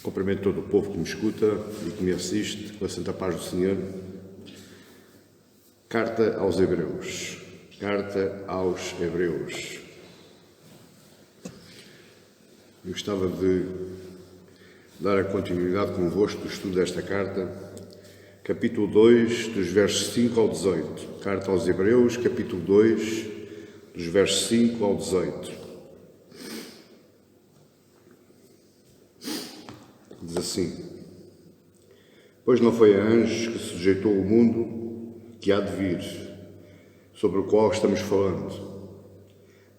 Cumprimento todo o povo que me escuta e que me assiste com a santa paz do Senhor. Carta aos Hebreus. Carta aos Hebreus. Eu gostava de dar a continuidade convosco do estudo desta carta, capítulo 2, dos versos 5 ao 18. Carta aos Hebreus, capítulo 2, dos versos 5 ao 18. Diz assim: Pois não foi a anjos que sujeitou o mundo que há de vir, sobre o qual estamos falando.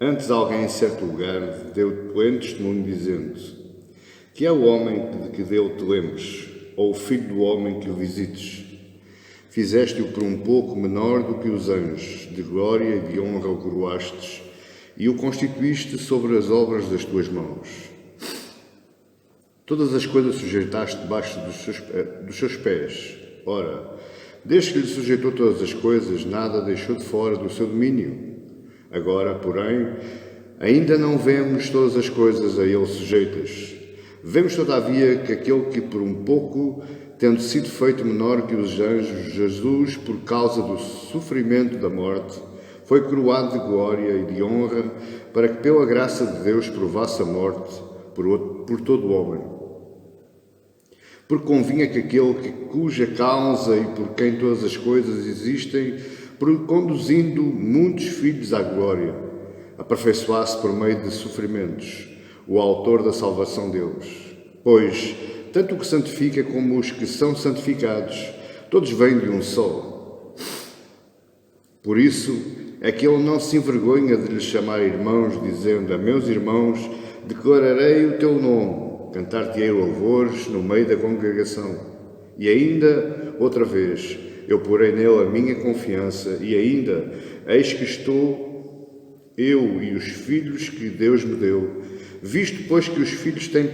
Antes alguém em certo lugar deu pleno testemunho dizendo: Que é o homem de que dele te lembres, ou o filho do homem que o visites? Fizeste-o por um pouco menor do que os anjos, de glória e de honra o coroastes, e o constituíste sobre as obras das tuas mãos. Todas as coisas sujeitaste debaixo dos seus pés. Ora, desde que lhe sujeitou todas as coisas, nada deixou de fora do seu domínio. Agora, porém, ainda não vemos todas as coisas a ele sujeitas. Vemos, todavia, que aquele que por um pouco, tendo sido feito menor que os anjos, Jesus, por causa do sofrimento da morte, foi coroado de glória e de honra, para que pela graça de Deus provasse a morte por todo o homem. Porque convinha que aquele cuja causa e por quem todas as coisas existem, conduzindo muitos filhos à glória, aperfeiçoasse por meio de sofrimentos o autor da salvação deles. Pois, tanto o que santifica como os que são santificados, todos vêm de um só. Por isso é que ele não se envergonha de lhes chamar irmãos, dizendo: A meus irmãos declararei o teu nome. Cantar-te-ei louvores no meio da congregação. E ainda, outra vez, eu porei nele a minha confiança, e ainda, eis que estou eu e os filhos que Deus me deu, visto, pois, que os filhos têm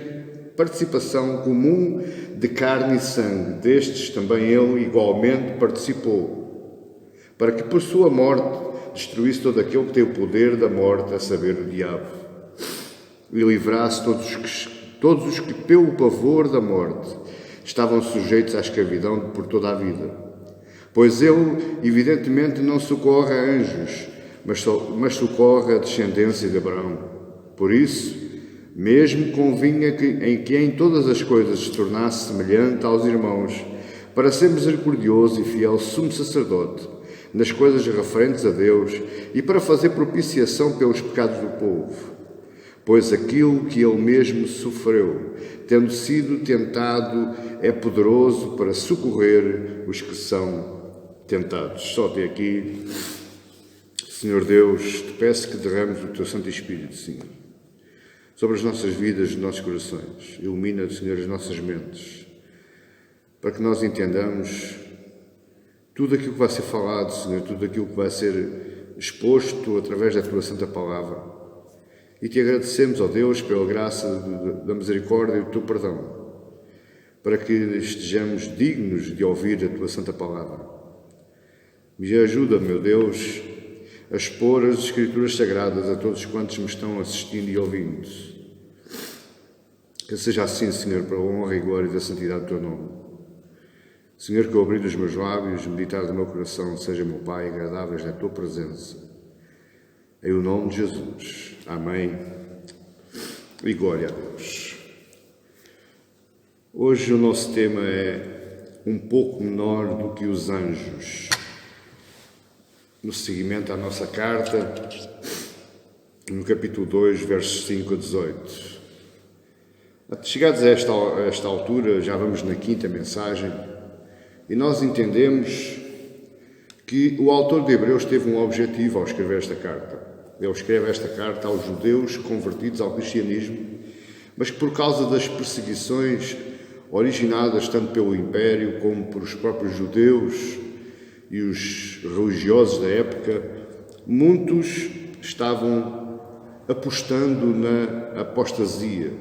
participação comum de carne e sangue, destes também ele igualmente participou, para que por sua morte destruísse todo aquele que tem o poder da morte, a saber, o diabo, e livrasse todos os que, pelo pavor da morte, estavam sujeitos à escravidão por toda a vida. Pois ele, evidentemente, não socorre a anjos, mas socorre a descendência de Abraão. Por isso, mesmo convinha que em todas as coisas se tornasse semelhante aos irmãos, para ser misericordioso e fiel sumo sacerdote, nas coisas referentes a Deus, e para fazer propiciação pelos pecados do povo. Pois aquilo que ele mesmo sofreu, tendo sido tentado, é poderoso para socorrer os que são tentados. Só até aqui. Senhor Deus, te peço que derrames o teu Santo Espírito, Senhor, sobre as nossas vidas, os nossos corações. Ilumina, Senhor, as nossas mentes, para que nós entendamos tudo aquilo que vai ser falado, Senhor, tudo aquilo que vai ser exposto através da tua santa palavra. E te agradecemos, ó Deus, pela graça da misericórdia e do teu perdão, para que estejamos dignos de ouvir a tua santa palavra. Me ajuda, meu Deus, a expor as Escrituras Sagradas a todos quantos me estão assistindo e ouvindo. Que seja assim, Senhor, para a honra e glória da santidade do teu nome. Senhor, que o abrir dos meus lábios, meditar do meu coração, seja, meu Pai, agradáveis na tua presença. Em o nome de Jesus. Amém. E glória a Deus. Hoje o nosso tema é um pouco menor do que os anjos. No seguimento à nossa carta, no capítulo 2, versos 5 a 18. Chegados a esta altura, já vamos na quinta mensagem, e nós entendemos que o autor de Hebreus teve um objetivo ao escrever esta carta. Ele escreve esta carta aos judeus convertidos ao cristianismo, mas que por causa das perseguições originadas tanto pelo Império como por os próprios judeus e os religiosos da época, muitos estavam apostando na apostasia.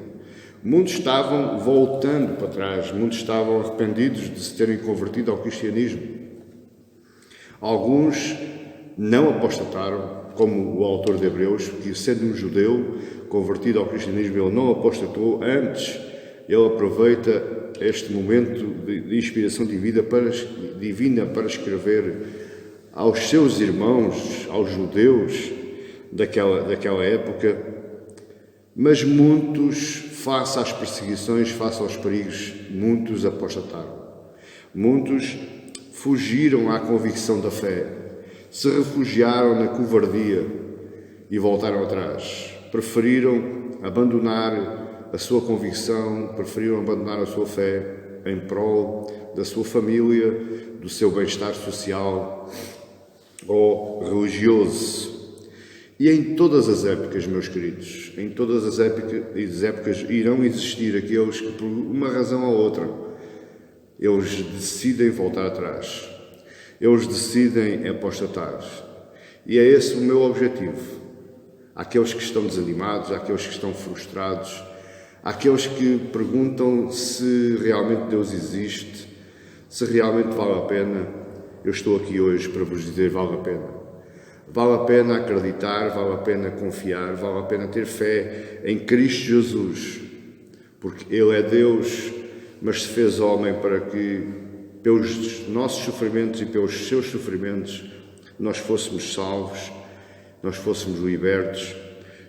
Muitos estavam voltando para trás, muitos estavam arrependidos de se terem convertido ao cristianismo. Alguns não apostataram, como o autor de Hebreus, que sendo um judeu convertido ao cristianismo, ele não apostatou, antes ele aproveita este momento de inspiração divina para escrever aos seus irmãos, aos judeus daquela época, mas muitos, face às perseguições, face aos perigos, muitos apostataram. Muitos fugiram à convicção da fé, se refugiaram na covardia e voltaram atrás. Preferiram abandonar a sua convicção, preferiram abandonar a sua fé em prol da sua família, do seu bem-estar social ou religioso. E em todas as épocas, meus queridos, em todas as épocas irão existir aqueles que, por uma razão ou outra, eles decidem voltar atrás. Eles decidem apostatar. E é esse o meu objetivo. Àqueles que estão desanimados, àqueles que estão frustrados, àqueles que perguntam se realmente Deus existe, se realmente vale a pena, eu estou aqui hoje para vos dizer: vale a pena. Vale a pena acreditar, vale a pena confiar, vale a pena ter fé em Cristo Jesus, porque Ele é Deus, mas se fez homem para que, pelos nossos sofrimentos e pelos seus sofrimentos, nós fôssemos salvos, nós fôssemos libertos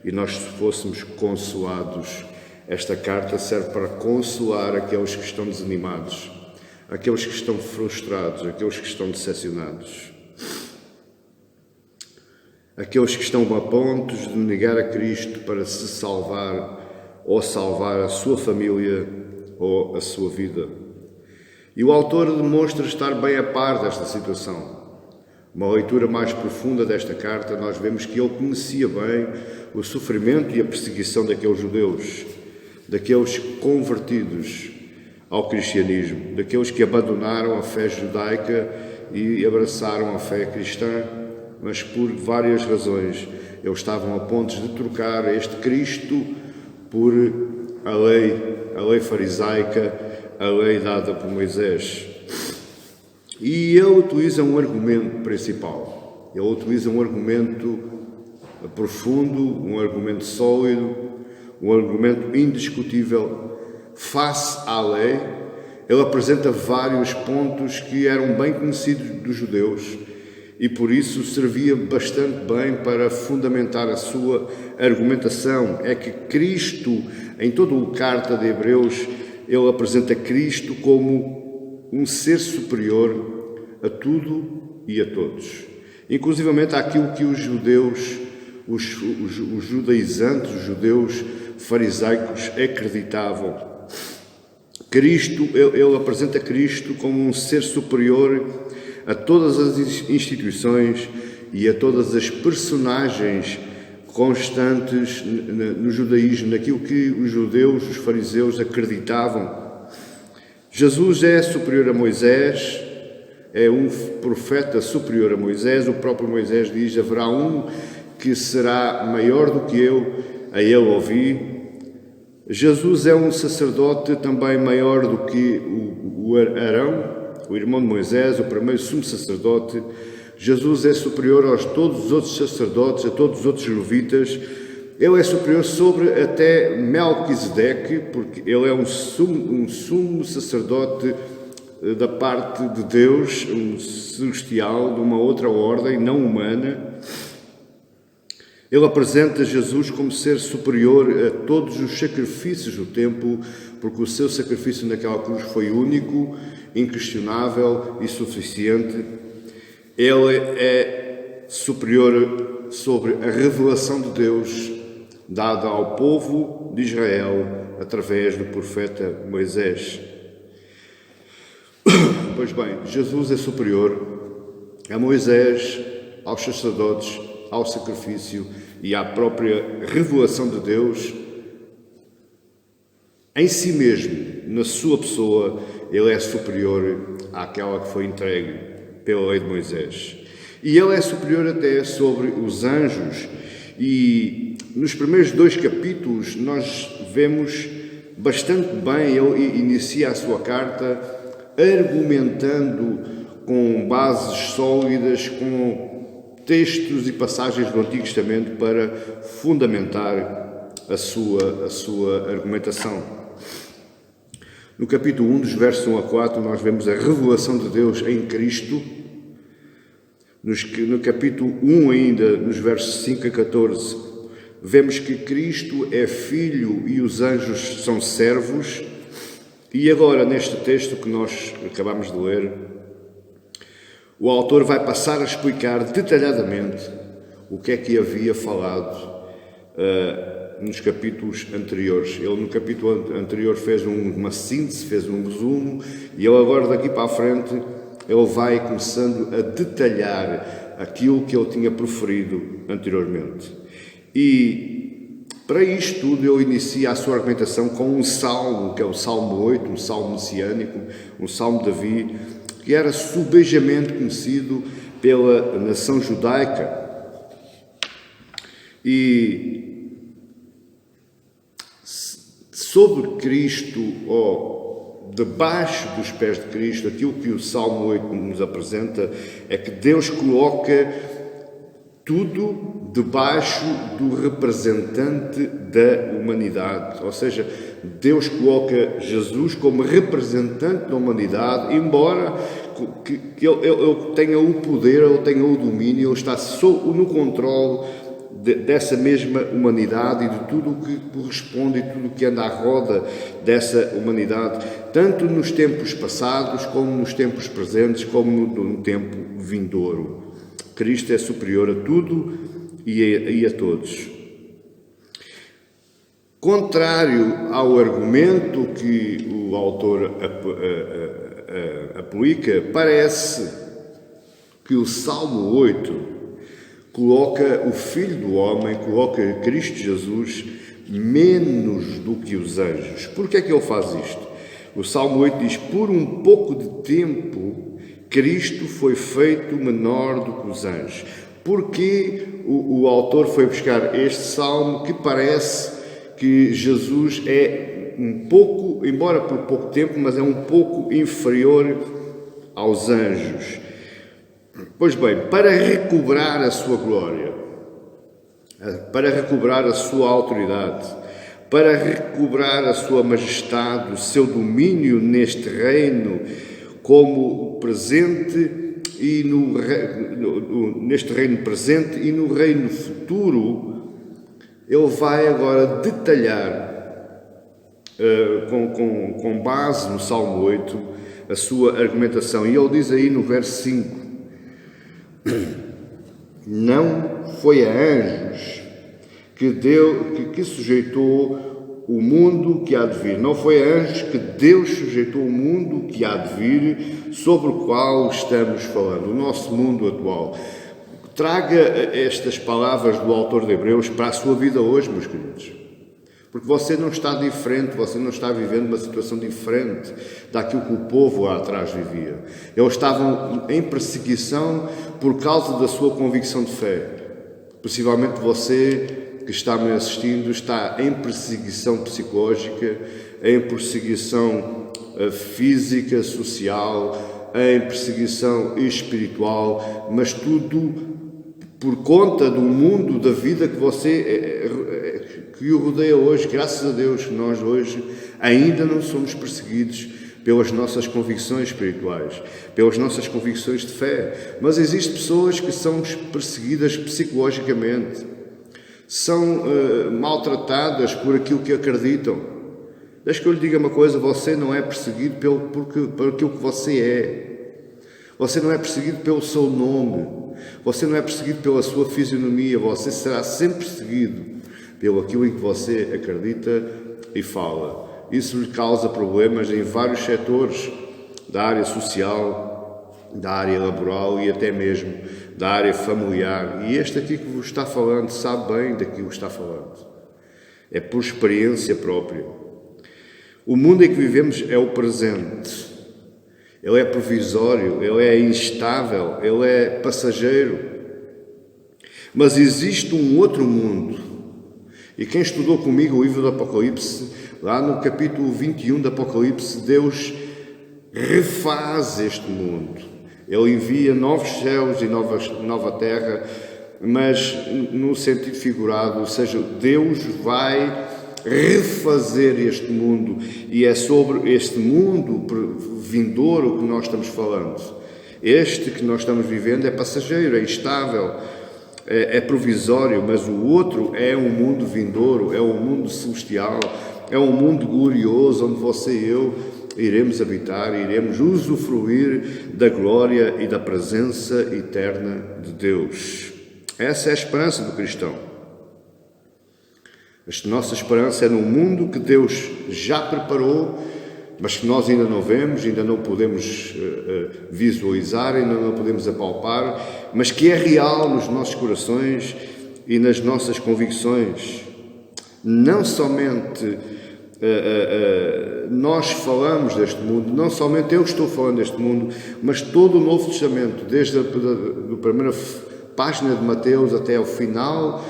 e nós fôssemos consolados. Esta carta serve para consolar aqueles que estão desanimados, aqueles que estão frustrados, aqueles que estão decepcionados, aqueles que estão a pontos de negar a Cristo para se salvar ou salvar a sua família ou a sua vida. E o autor demonstra estar bem a par desta situação. Uma leitura mais profunda desta carta, nós vemos que ele conhecia bem o sofrimento e a perseguição daqueles judeus, daqueles convertidos ao cristianismo, daqueles que abandonaram a fé judaica e abraçaram a fé cristã, mas por várias razões eles estavam a ponto de trocar este Cristo por a lei farisaica, a lei dada por Moisés. E ele utiliza um argumento principal, ele utiliza um argumento profundo, um argumento sólido, um argumento indiscutível face à lei. Ele apresenta vários pontos que eram bem conhecidos dos judeus e por isso servia bastante bem para fundamentar a sua argumentação. É que Cristo, em toda a carta de Hebreus, ele apresenta Cristo como um ser superior a tudo e a todos, inclusivamente àquilo que os judeus, os judaizantes, os judeus farisaicos acreditavam. Cristo, ele apresenta Cristo como um ser superior a todas as instituições e a todas as personagens constantes no judaísmo, naquilo que os judeus, os fariseus acreditavam. Jesus é superior a Moisés, é um profeta superior a Moisés. O próprio Moisés diz: haverá um que será maior do que eu, a ele ouvi. Jesus é um sacerdote também maior do que o Arão, o irmão de Moisés, o primeiro sumo sacerdote. Jesus é superior a todos os outros sacerdotes, a todos os outros levitas. Ele é superior sobre até Melquisedeque, porque ele é um sumo sacerdote da parte de Deus, um celestial, de uma outra ordem, não humana. Ele apresenta Jesus como ser superior a todos os sacrifícios do templo, porque o seu sacrifício naquela cruz foi único, inquestionável e suficiente. Ele é superior sobre a revelação de Deus dada ao povo de Israel através do profeta Moisés. Pois bem, Jesus é superior a Moisés, aos sacerdotes, ao sacrifício e à própria revelação de Deus. Em si mesmo, na sua pessoa, ele é superior àquela que foi entregue pela lei de Moisés. E ele é superior até sobre os anjos. E nos primeiros 2 capítulos nós vemos bastante bem, ele inicia a sua carta argumentando com bases sólidas, com textos e passagens do Antigo Testamento para fundamentar a sua argumentação. No capítulo 1, dos versos 1 a 4, nós vemos a revelação de Deus em Cristo. No capítulo 1 ainda, nos versos 5 a 14, vemos que Cristo é filho e os anjos são servos. E agora, neste texto que nós acabamos de ler, o autor vai passar a explicar detalhadamente o que é que havia falado nos capítulos anteriores. Ele no capítulo anterior fez uma síntese, fez um resumo, e ele agora daqui para a frente, ele vai começando a detalhar aquilo que ele tinha proferido anteriormente. E para isto tudo ele inicia a sua argumentação com um salmo, que é o Salmo 8, um salmo messiânico, um salmo de Davi, que era subejamente conhecido pela nação judaica. E sobre Cristo, ou debaixo dos pés de Cristo, aquilo que o Salmo 8 nos apresenta é que Deus coloca tudo debaixo do representante da humanidade. Ou seja, Deus coloca Jesus como representante da humanidade, embora que ele tenha o poder, ele tenha o domínio, ele está no controle dessa mesma humanidade e de tudo o que corresponde e tudo o que anda à roda dessa humanidade, tanto nos tempos passados, como nos tempos presentes, como no tempo vindouro. Cristo é superior a tudo e a todos. Contrário ao argumento que o autor aplica, parece que o Salmo 8 coloca o Filho do Homem, coloca Cristo Jesus menos do que os anjos. Por que é que ele faz isto? O Salmo 8 diz: por um pouco de tempo Cristo foi feito menor do que os anjos. Porque o autor foi buscar este salmo que parece que Jesus é um pouco, embora por pouco tempo, mas é um pouco inferior aos anjos. Pois bem, para recobrar a sua glória, para recobrar a sua autoridade, para recobrar a sua majestade, o seu domínio neste reino, como presente e neste reino presente e no reino futuro, ele vai agora detalhar, com base no Salmo 8, a sua argumentação. E ele diz aí no verso 5, não foi a anjos que sujeitou o mundo que há de vir. Não foi a anjos que Deus sujeitou o mundo que há de vir, sobre o qual estamos falando, o nosso mundo atual. Traga estas palavras do autor de Hebreus para a sua vida hoje, meus queridos. Porque você não está diferente, você não está vivendo uma situação diferente daquilo que o povo lá atrás vivia. Eles estavam em perseguição por causa da sua convicção de fé. Possivelmente você que está me assistindo está em perseguição psicológica, em perseguição física, social, em perseguição espiritual, mas tudo por conta do mundo, da vida que que o rodeia hoje. Graças a Deus que nós hoje ainda não somos perseguidos pelas nossas convicções espirituais, pelas nossas convicções de fé, mas existem pessoas que são perseguidas psicologicamente, são maltratadas por aquilo que acreditam. Deixa que eu lhe diga uma coisa: você não é perseguido por aquilo que você é. Você não é perseguido pelo seu nome. Você não é perseguido pela sua fisionomia. Você será sempre perseguido pelo aquilo em que você acredita e fala. Isso lhe causa problemas em vários setores da área social, da área laboral e até mesmo da área familiar. E este aqui que vos está falando sabe bem daquilo que está falando. É por experiência própria. O mundo em que vivemos é o presente. Ele é provisório, ele é instável, ele é passageiro. Mas existe um outro mundo. E quem estudou comigo o livro do Apocalipse, lá no capítulo 21 do Apocalipse, Deus refaz este mundo. Ele envia novos céus e nova terra, mas no sentido figurado, ou seja, Deus vai refazer este mundo, e é sobre este mundo vindouro que nós estamos falando. Este que nós estamos vivendo é passageiro, é instável, é provisório, mas o outro é um mundo vindouro, é um mundo celestial, é um mundo glorioso, onde você e eu iremos habitar, iremos usufruir da glória e da presença eterna de Deus. Essa é a esperança do cristão. A nossa esperança é num mundo que Deus já preparou, mas que nós ainda não vemos, ainda não podemos visualizar, ainda não podemos apalpar, mas que é real nos nossos corações e nas nossas convicções. Não somente nós falamos deste mundo, não somente eu estou falando deste mundo, mas todo o Novo Testamento, desde a primeira página de Mateus até ao final,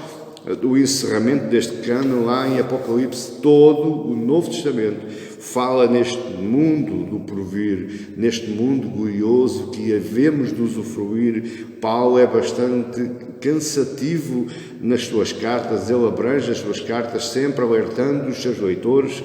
do encerramento deste cano lá em Apocalipse, todo o Novo Testamento fala neste mundo do porvir, neste mundo glorioso que havemos de usufruir. Paulo é bastante cansativo nas suas cartas, ele abrange as suas cartas sempre alertando os seus leitores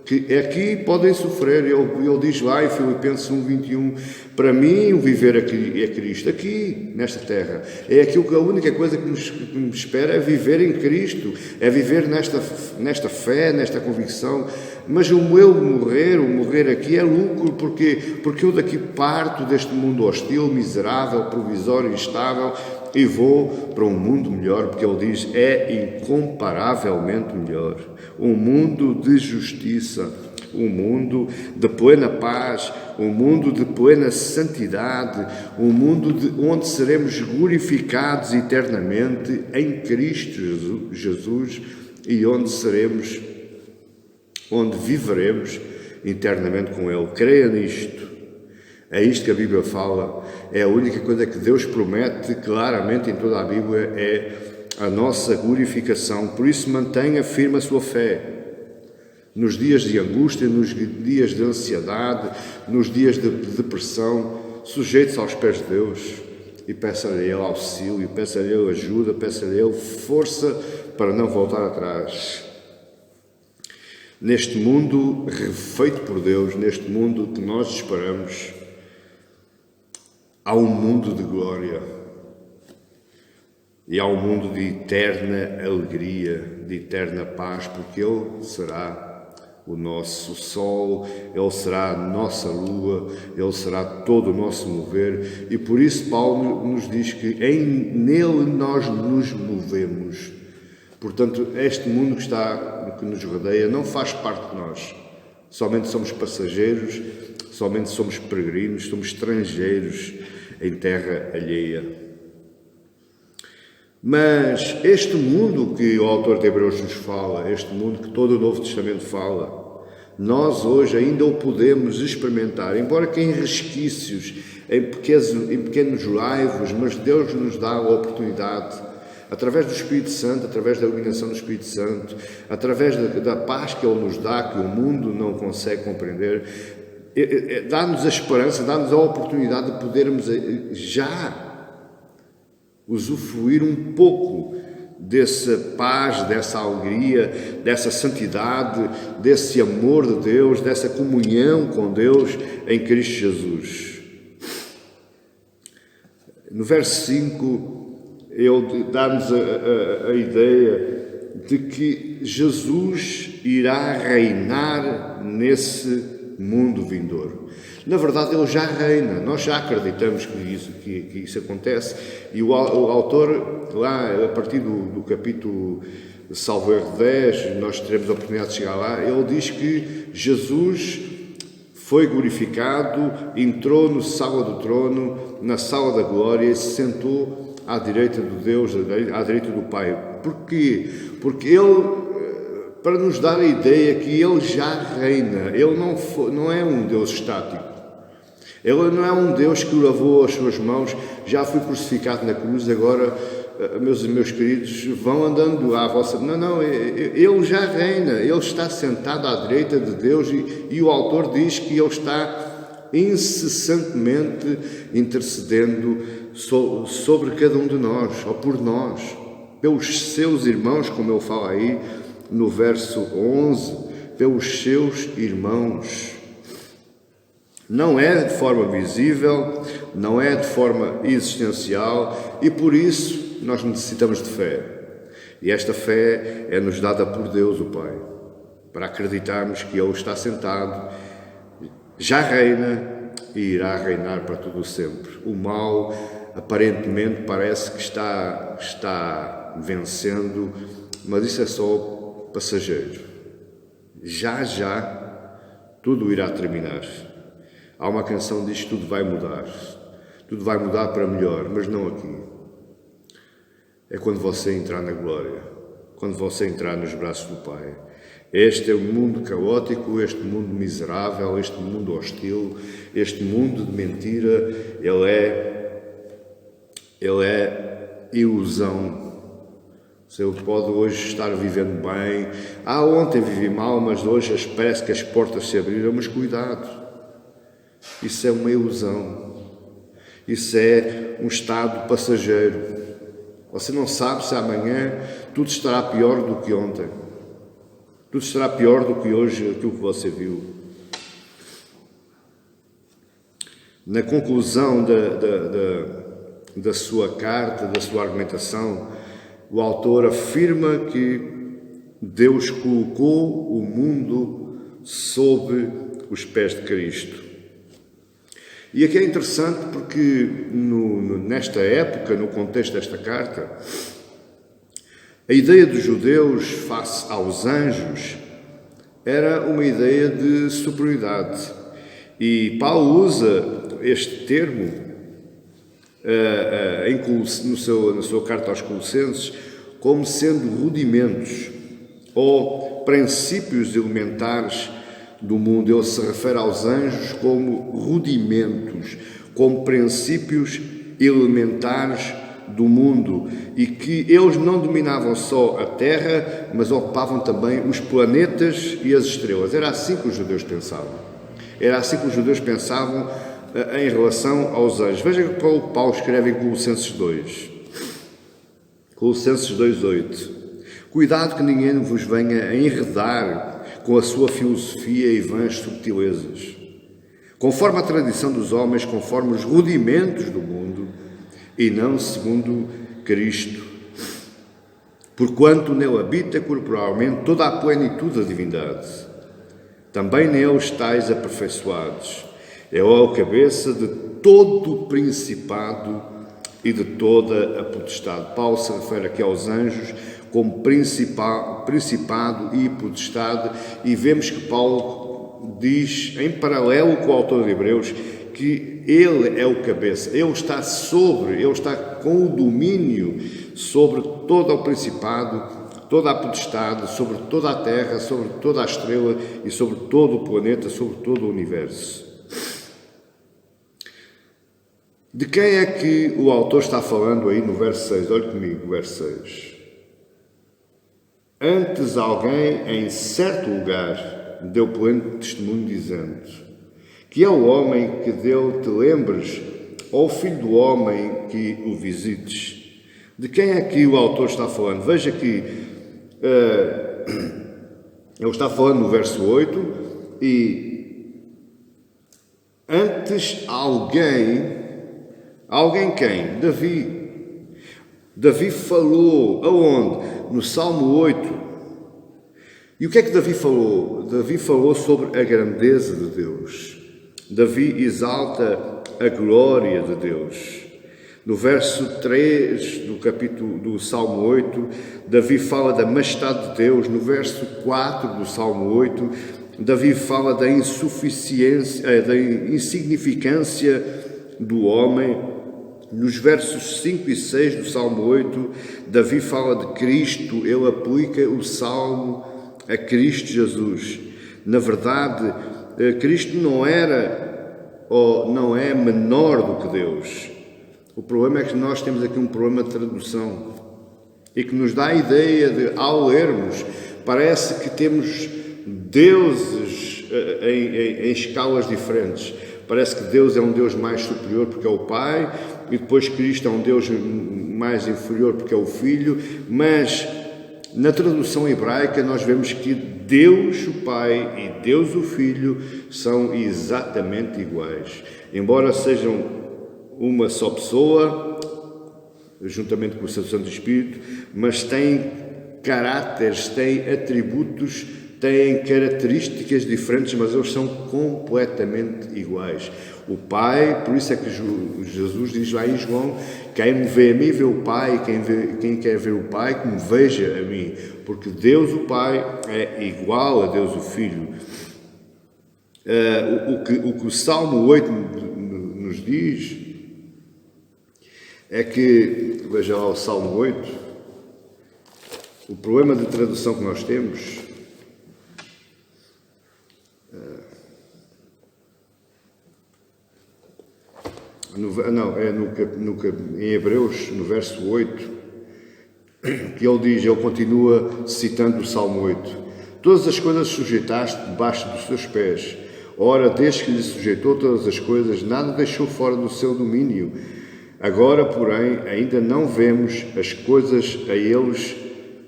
que aqui podem sofrer. Ele diz lá em Filipenses 1:21, para mim o viver aqui é Cristo, aqui nesta terra. É aquilo que a única coisa que me espera é viver em Cristo, é viver nesta fé, nesta convicção. Mas o morrer aqui é lucro, porque eu daqui parto deste mundo hostil, miserável, provisório, instável, e vou para um mundo melhor, porque ele diz, é incomparavelmente melhor. Um mundo de justiça, um mundo de plena paz, um mundo de plena santidade, um mundo onde seremos glorificados eternamente em Cristo Jesus e onde viveremos eternamente com Ele. Creia nisto. É isto que a Bíblia fala, é a única coisa que Deus promete claramente em toda a Bíblia, é a nossa glorificação. Por isso mantenha firme a sua fé. Nos dias de angústia, nos dias de ansiedade, nos dias de depressão, sujeite-se aos pés de Deus e peça-lhe a Ele auxílio, peça-lhe a Ele ajuda, peça-lhe a Ele força para não voltar atrás. Neste mundo refeito por Deus, neste mundo que nós esperamos, há um mundo de glória e há um mundo de eterna alegria, de eterna paz, porque Ele será o nosso sol, Ele será a nossa lua, Ele será todo o nosso mover, e por isso Paulo nos diz que nele nós nos movemos. Portanto, este mundo que nos rodeia não faz parte de nós, somente somos passageiros, somente somos peregrinos, somos estrangeiros em terra alheia. Mas este mundo que o autor de Hebreus nos fala, este mundo que todo o Novo Testamento fala, nós hoje ainda o podemos experimentar, embora que em resquícios, em pequenos laivos, mas Deus nos dá a oportunidade, através do Espírito Santo, através da iluminação do Espírito Santo, através da paz que Ele nos dá, que o mundo não consegue compreender, dá-nos a esperança, dá-nos a oportunidade de podermos já usufruir um pouco dessa paz, dessa alegria, dessa santidade, desse amor de Deus, dessa comunhão com Deus em Cristo Jesus. No verso 5, ele dá-nos a ideia de que Jesus irá reinar nesse mundo vindouro. Na verdade, Ele já reina, nós já acreditamos que isso acontece, e o autor, lá a partir do capítulo salvo erro 10, nós teremos a oportunidade de chegar lá, ele diz que Jesus foi glorificado, entrou na sala do trono, na sala da glória, e se sentou à direita de Deus, à direita do Pai. Porquê? Porque Ele, para nos dar a ideia que Ele já reina, Ele não é um Deus estático. Ele não é um Deus que lavou as suas mãos, já fui crucificado na cruz, agora, meus queridos, vão andando à vossa... Não, Ele já reina, Ele está sentado à direita de Deus e o autor diz que Ele está incessantemente intercedendo sobre cada um de nós, ou por nós, pelos seus irmãos, como ele fala aí, no verso 11, pelos seus irmãos. Não é de forma visível, não é de forma existencial e por isso nós necessitamos de fé. E esta fé é-nos dada por Deus, o Pai, para acreditarmos que Ele está sentado, já reina e irá reinar para todo o sempre. O mal aparentemente parece que está vencendo, mas isso é só passageiro. Já tudo irá terminar. Há uma canção que diz que tudo vai mudar para melhor, mas não aqui. É quando você entrar na glória, quando você entrar nos braços do Pai. Este é um mundo caótico, este mundo miserável, este mundo hostil, este mundo de mentira, ele é ilusão. Você pode hoje estar vivendo bem. Ontem vivi mal, mas hoje parece que as portas se abriram. Mas cuidado, isso é uma ilusão. Isso é um estado passageiro. Você não sabe se amanhã tudo estará pior do que ontem. Tudo estará pior do que hoje, aquilo que você viu. Na conclusão da sua carta, da sua argumentação, o autor afirma que Deus colocou o mundo sob os pés de Cristo. E aqui é interessante porque nesta época, no contexto desta carta, a ideia dos judeus face aos anjos era uma ideia de superioridade. E Paulo usa este termo na sua carta aos Colossenses como sendo rudimentos ou princípios elementares do mundo. Ele se refere aos anjos como rudimentos, como princípios elementares do mundo, e que eles não dominavam só a Terra, mas ocupavam também os planetas e as estrelas. Era assim que os judeus pensavam. Era assim que os judeus pensavam em relação aos anjos. Veja o que Paulo escreve em Colossenses 2. Colossenses 2:8. Cuidado que ninguém vos venha a enredar com a sua filosofia e vãs subtilezas, conforme a tradição dos homens, conforme os rudimentos do mundo, e não segundo Cristo. Porquanto nele habita corporalmente toda a plenitude da divindade. Também nele estáis aperfeiçoados. Ele é o cabeça de todo o principado e de toda a potestade. Paulo se refere aqui aos anjos como principado e potestade, e vemos que Paulo diz, em paralelo com o autor de Hebreus, que ele é o cabeça, ele está com o domínio sobre todo o principado, toda a potestade, sobre toda a terra, sobre toda a estrela e sobre todo o planeta, sobre todo o universo. De quem é que o autor está falando aí no verso 6? Olhe comigo, verso 6. Antes alguém em certo lugar deu pleno testemunho dizendo: que é o homem que dele te lembres, ou o filho do homem que o visites. De quem é que o autor está falando? Veja que ele está falando no verso 8, e antes alguém quem? Davi falou, aonde? No Salmo 8. E o que é que Davi falou? Davi falou sobre a grandeza de Deus. Davi exalta a glória de Deus. No verso 3 do Salmo 8, Davi fala da majestade de Deus. No verso 4 do Salmo 8, Davi fala da insuficiência, da insignificância do homem. Nos versos 5 e 6 do Salmo 8, Davi fala de Cristo. Ele aplica o Salmo a Cristo Jesus. Na verdade, Cristo não era ou não é menor do que Deus. O problema é que nós temos aqui um problema de tradução e que nos dá a ideia de, ao lermos, parece que temos deuses em escalas diferentes. Parece que Deus é um Deus mais superior porque é o Pai, e depois Cristo é um Deus mais inferior porque é o Filho, mas na tradução hebraica nós vemos que Deus o Pai e Deus o Filho são exatamente iguais. Embora sejam uma só pessoa, juntamente com o seu Santo Espírito, mas têm caráteres, têm atributos, têm características diferentes, mas eles são completamente iguais. O Pai, por isso é que Jesus diz lá em João: quem me vê a mim vê o Pai, quem quer ver o Pai que me veja a mim, porque Deus o Pai é igual a Deus o Filho. O que o Salmo 8 nos diz é que, veja lá o Salmo 8, o problema de tradução que nós temos em Hebreus, no verso 8, que ele continua citando o Salmo 8: todas as coisas sujeitaste debaixo dos seus pés. Ora, desde que lhe sujeitou todas as coisas, nada deixou fora do seu domínio. Agora, porém, ainda não vemos as coisas a eles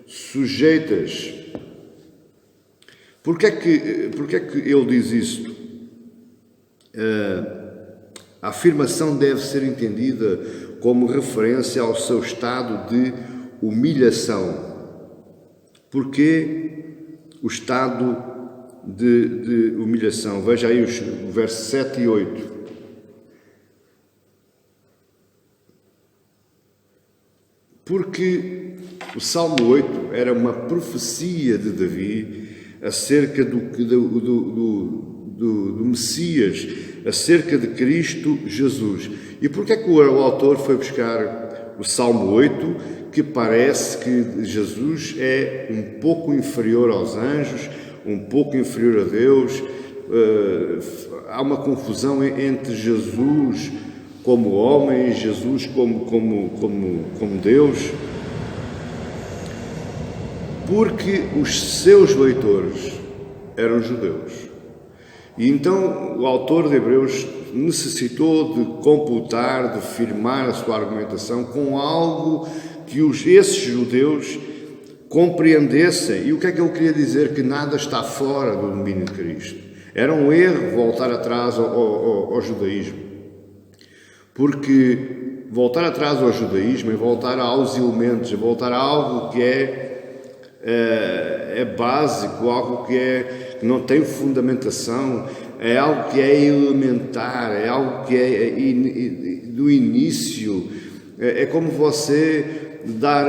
sujeitas. Porquê é que ele diz isto? A afirmação deve ser entendida como referência ao seu estado de humilhação. Porquê o estado de humilhação? Veja aí os versos 7 e 8. Porque o Salmo 8 era uma profecia de Davi acerca do Messias, acerca de Cristo Jesus. E porquê é que o autor foi buscar o Salmo 8, que parece que Jesus é um pouco inferior aos anjos, um pouco inferior a Deus? Há uma confusão entre Jesus como homem e Jesus como Deus, porque os seus leitores eram judeus. E então o autor de Hebreus necessitou de computar, de firmar a sua argumentação com algo que esses judeus compreendessem. E o que é que ele queria dizer? Que nada está fora do domínio de Cristo. Era um erro voltar atrás ao judaísmo. Porque voltar atrás ao judaísmo é voltar aos elementos, é voltar a algo que é básico, algo que não tem fundamentação, é algo que é elementar, é algo que é do início. É como você dar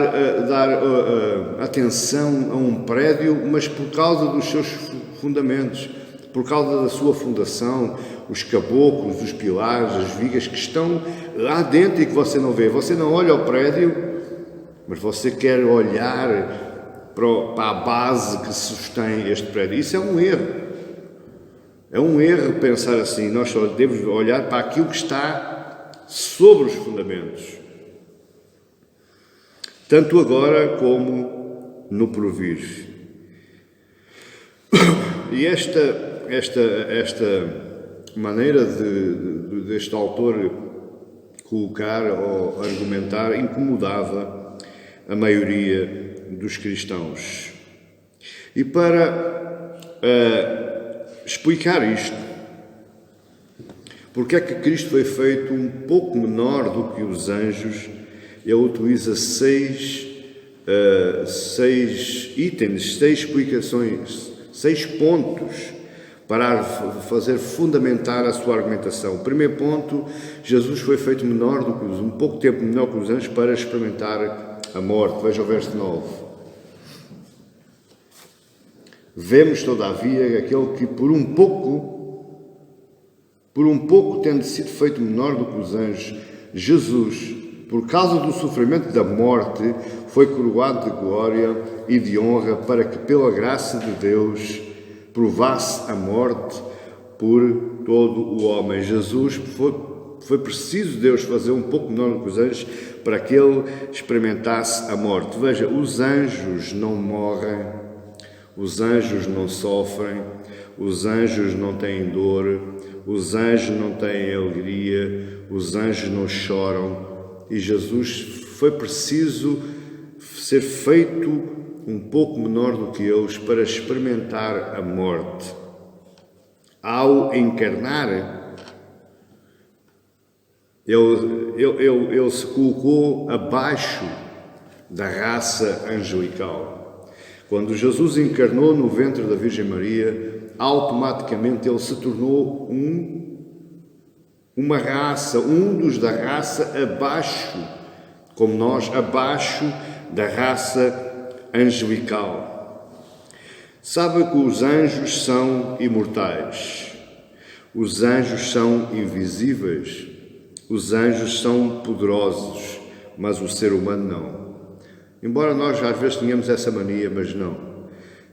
atenção a um prédio, mas por causa dos seus fundamentos, por causa da sua fundação, os caboclos, os pilares, as vigas que estão lá dentro e que você não vê. Você não olha ao prédio, mas você quer olhar para a base que sustém este prédio. Isso é um erro. É um erro pensar assim. Nós só devemos olhar para aquilo que está sobre os fundamentos. Tanto agora como no porvir. E esta maneira deste autor colocar ou argumentar incomodava a maioria dos cristãos. E para explicar isto, porque é que Cristo foi feito um pouco menor do que os anjos, ele utiliza seis itens, 6 explicações, 6 pontos para fazer fundamentar a sua argumentação. O primeiro ponto: Jesus foi feito menor do que um pouco tempo menor que os anjos para experimentar a morte. Veja o verso 9. Vemos, todavia, aquele que por um pouco tendo sido feito menor do que os anjos, Jesus, por causa do sofrimento da morte, foi coroado de glória e de honra, para que pela graça de Deus provasse a morte por todo o homem. Jesus foi preciso Deus fazer um pouco menor do que os anjos para que ele experimentasse a morte. Veja, os anjos não morrem, os anjos não sofrem, os anjos não têm dor, os anjos não têm alegria, os anjos não choram. E Jesus foi preciso ser feito um pouco menor do que eles, para experimentar a morte. Ao encarnar, ele se colocou abaixo da raça angelical. Quando Jesus encarnou no ventre da Virgem Maria, automaticamente ele se tornou uma raça, dos da raça abaixo, como nós, abaixo da raça angelical. Sabe que os anjos são imortais, os anjos são invisíveis, os anjos são poderosos, mas o ser humano não. Embora nós às vezes tenhamos essa mania, mas não.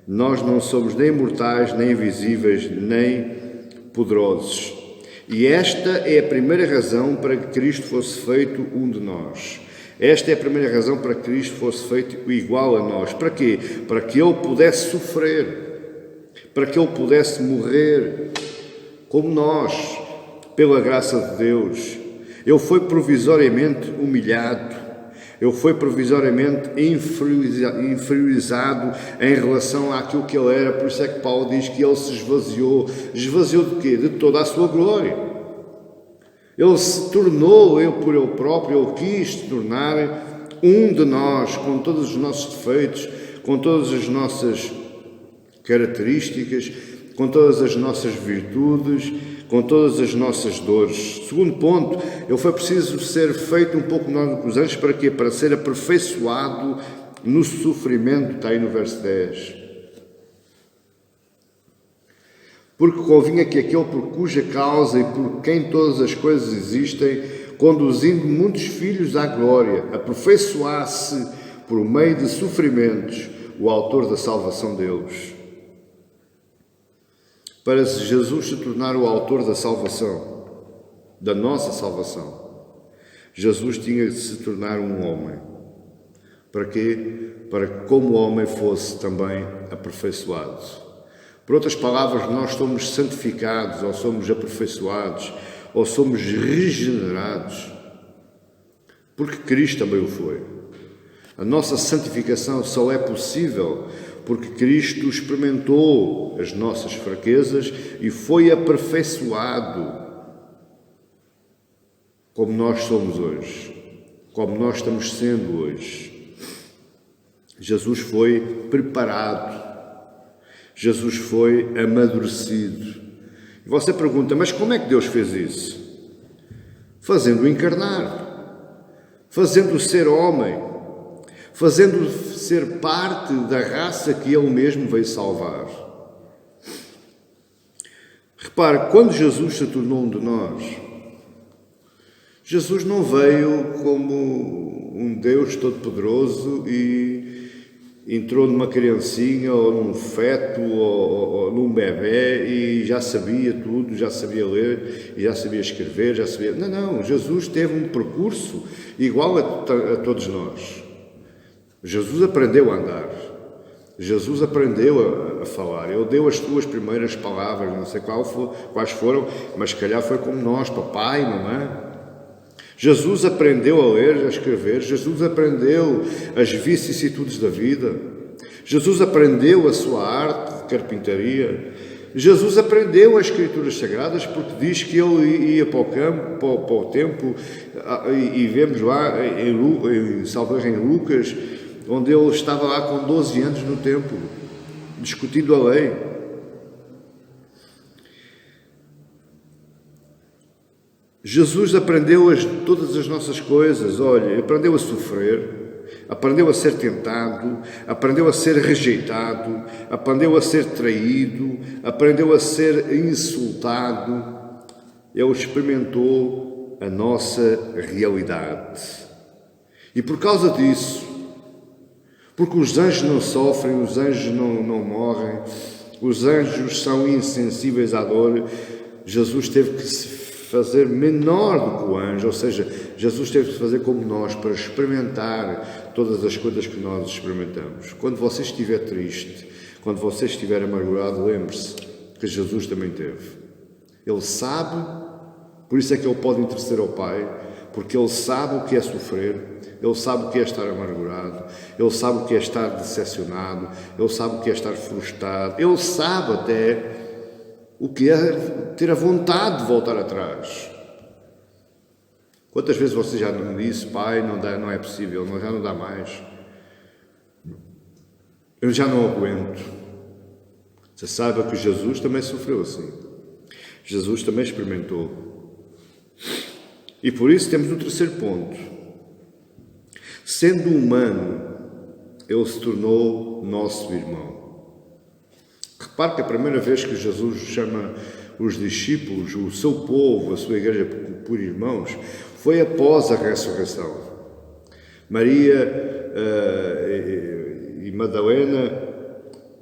Nós não somos nem mortais, nem invisíveis, nem poderosos. E esta é a primeira razão para que Cristo fosse feito um de nós. Esta é a primeira razão para que Cristo fosse feito igual a nós. Para quê? Para que Ele pudesse sofrer, para que Ele pudesse morrer, como nós, pela graça de Deus. Ele foi provisoriamente humilhado, ele foi provisoriamente inferiorizado em relação àquilo que ele era. Por isso é que Paulo diz que ele se esvaziou. Esvaziou de quê? De toda a sua glória. Ele se tornou, ele por ele próprio, ele quis se tornar um de nós, com todos os nossos defeitos, com todas as nossas características, com todas as nossas virtudes, com todas as nossas dores. Segundo ponto, ele foi preciso ser feito um pouco menor do que os anjos. Para quê? Para ser aperfeiçoado no sofrimento, está aí no verso 10. Porque convinha que aquele por cuja causa e por quem todas as coisas existem, conduzindo muitos filhos à glória, aperfeiçoasse por meio de sofrimentos o autor da salvação deles. Para Jesus se tornar o autor da salvação, da nossa salvação, Jesus tinha de se tornar um homem. Para quê? Para que como homem fosse também aperfeiçoado. Por outras palavras, nós somos santificados, ou somos aperfeiçoados, ou somos regenerados, porque Cristo também o foi. A nossa santificação só é possível porque Cristo experimentou as nossas fraquezas e foi aperfeiçoado como nós somos hoje, como nós estamos sendo hoje. Jesus foi preparado, Jesus foi amadurecido. E você pergunta, mas como é que Deus fez isso? Fazendo-o encarnar, fazendo-o ser homem, fazendo-o ser parte da raça que Ele mesmo veio salvar. Repare, quando Jesus se tornou um de nós, Jesus não veio como um Deus todo-poderoso e entrou numa criancinha ou num feto ou num bebê e já sabia tudo, já sabia ler, já sabia escrever, já sabia... Não, Jesus teve um percurso igual a todos nós. Jesus aprendeu a andar, Jesus aprendeu a falar, Ele deu as suas primeiras palavras, não sei quais foram, mas se calhar foi como nós, papai, mamãe. Jesus aprendeu a ler, a escrever, Jesus aprendeu as vicissitudes da vida, Jesus aprendeu a sua arte de carpintaria, Jesus aprendeu as Escrituras Sagradas, porque diz que ele ia para o campo, para o templo, e vemos lá, salvo em Lucas, onde ele estava lá com 12 anos no templo, discutindo a lei. Jesus aprendeu todas as nossas coisas, olha, aprendeu a sofrer, aprendeu a ser tentado, aprendeu a ser rejeitado, aprendeu a ser traído, aprendeu a ser insultado. Ele experimentou a nossa realidade. E por causa disso, porque os anjos não sofrem, os anjos não morrem, os anjos são insensíveis à dor, Jesus teve que se fazer menor do que o anjo, ou seja, Jesus teve que fazer como nós para experimentar todas as coisas que nós experimentamos. Quando você estiver triste, quando você estiver amargurado, lembre-se que Jesus também teve. Ele sabe, por isso é que ele pode interceder ao Pai, porque ele sabe o que é sofrer, Ele sabe o que é estar amargurado, Ele sabe o que é estar decepcionado, Ele sabe o que é estar frustrado, Ele sabe até o que é ter a vontade de voltar atrás. Quantas vezes você já me disse: Pai, não dá, não é possível, já não dá mais, eu já não aguento. Você saiba que Jesus também sofreu assim, Jesus também experimentou. E por isso temos o terceiro ponto. Sendo humano, Ele se tornou nosso irmão. Repare que a primeira vez que Jesus chama os discípulos, o seu povo, a sua igreja por irmãos, foi após a ressurreição. Maria e Madalena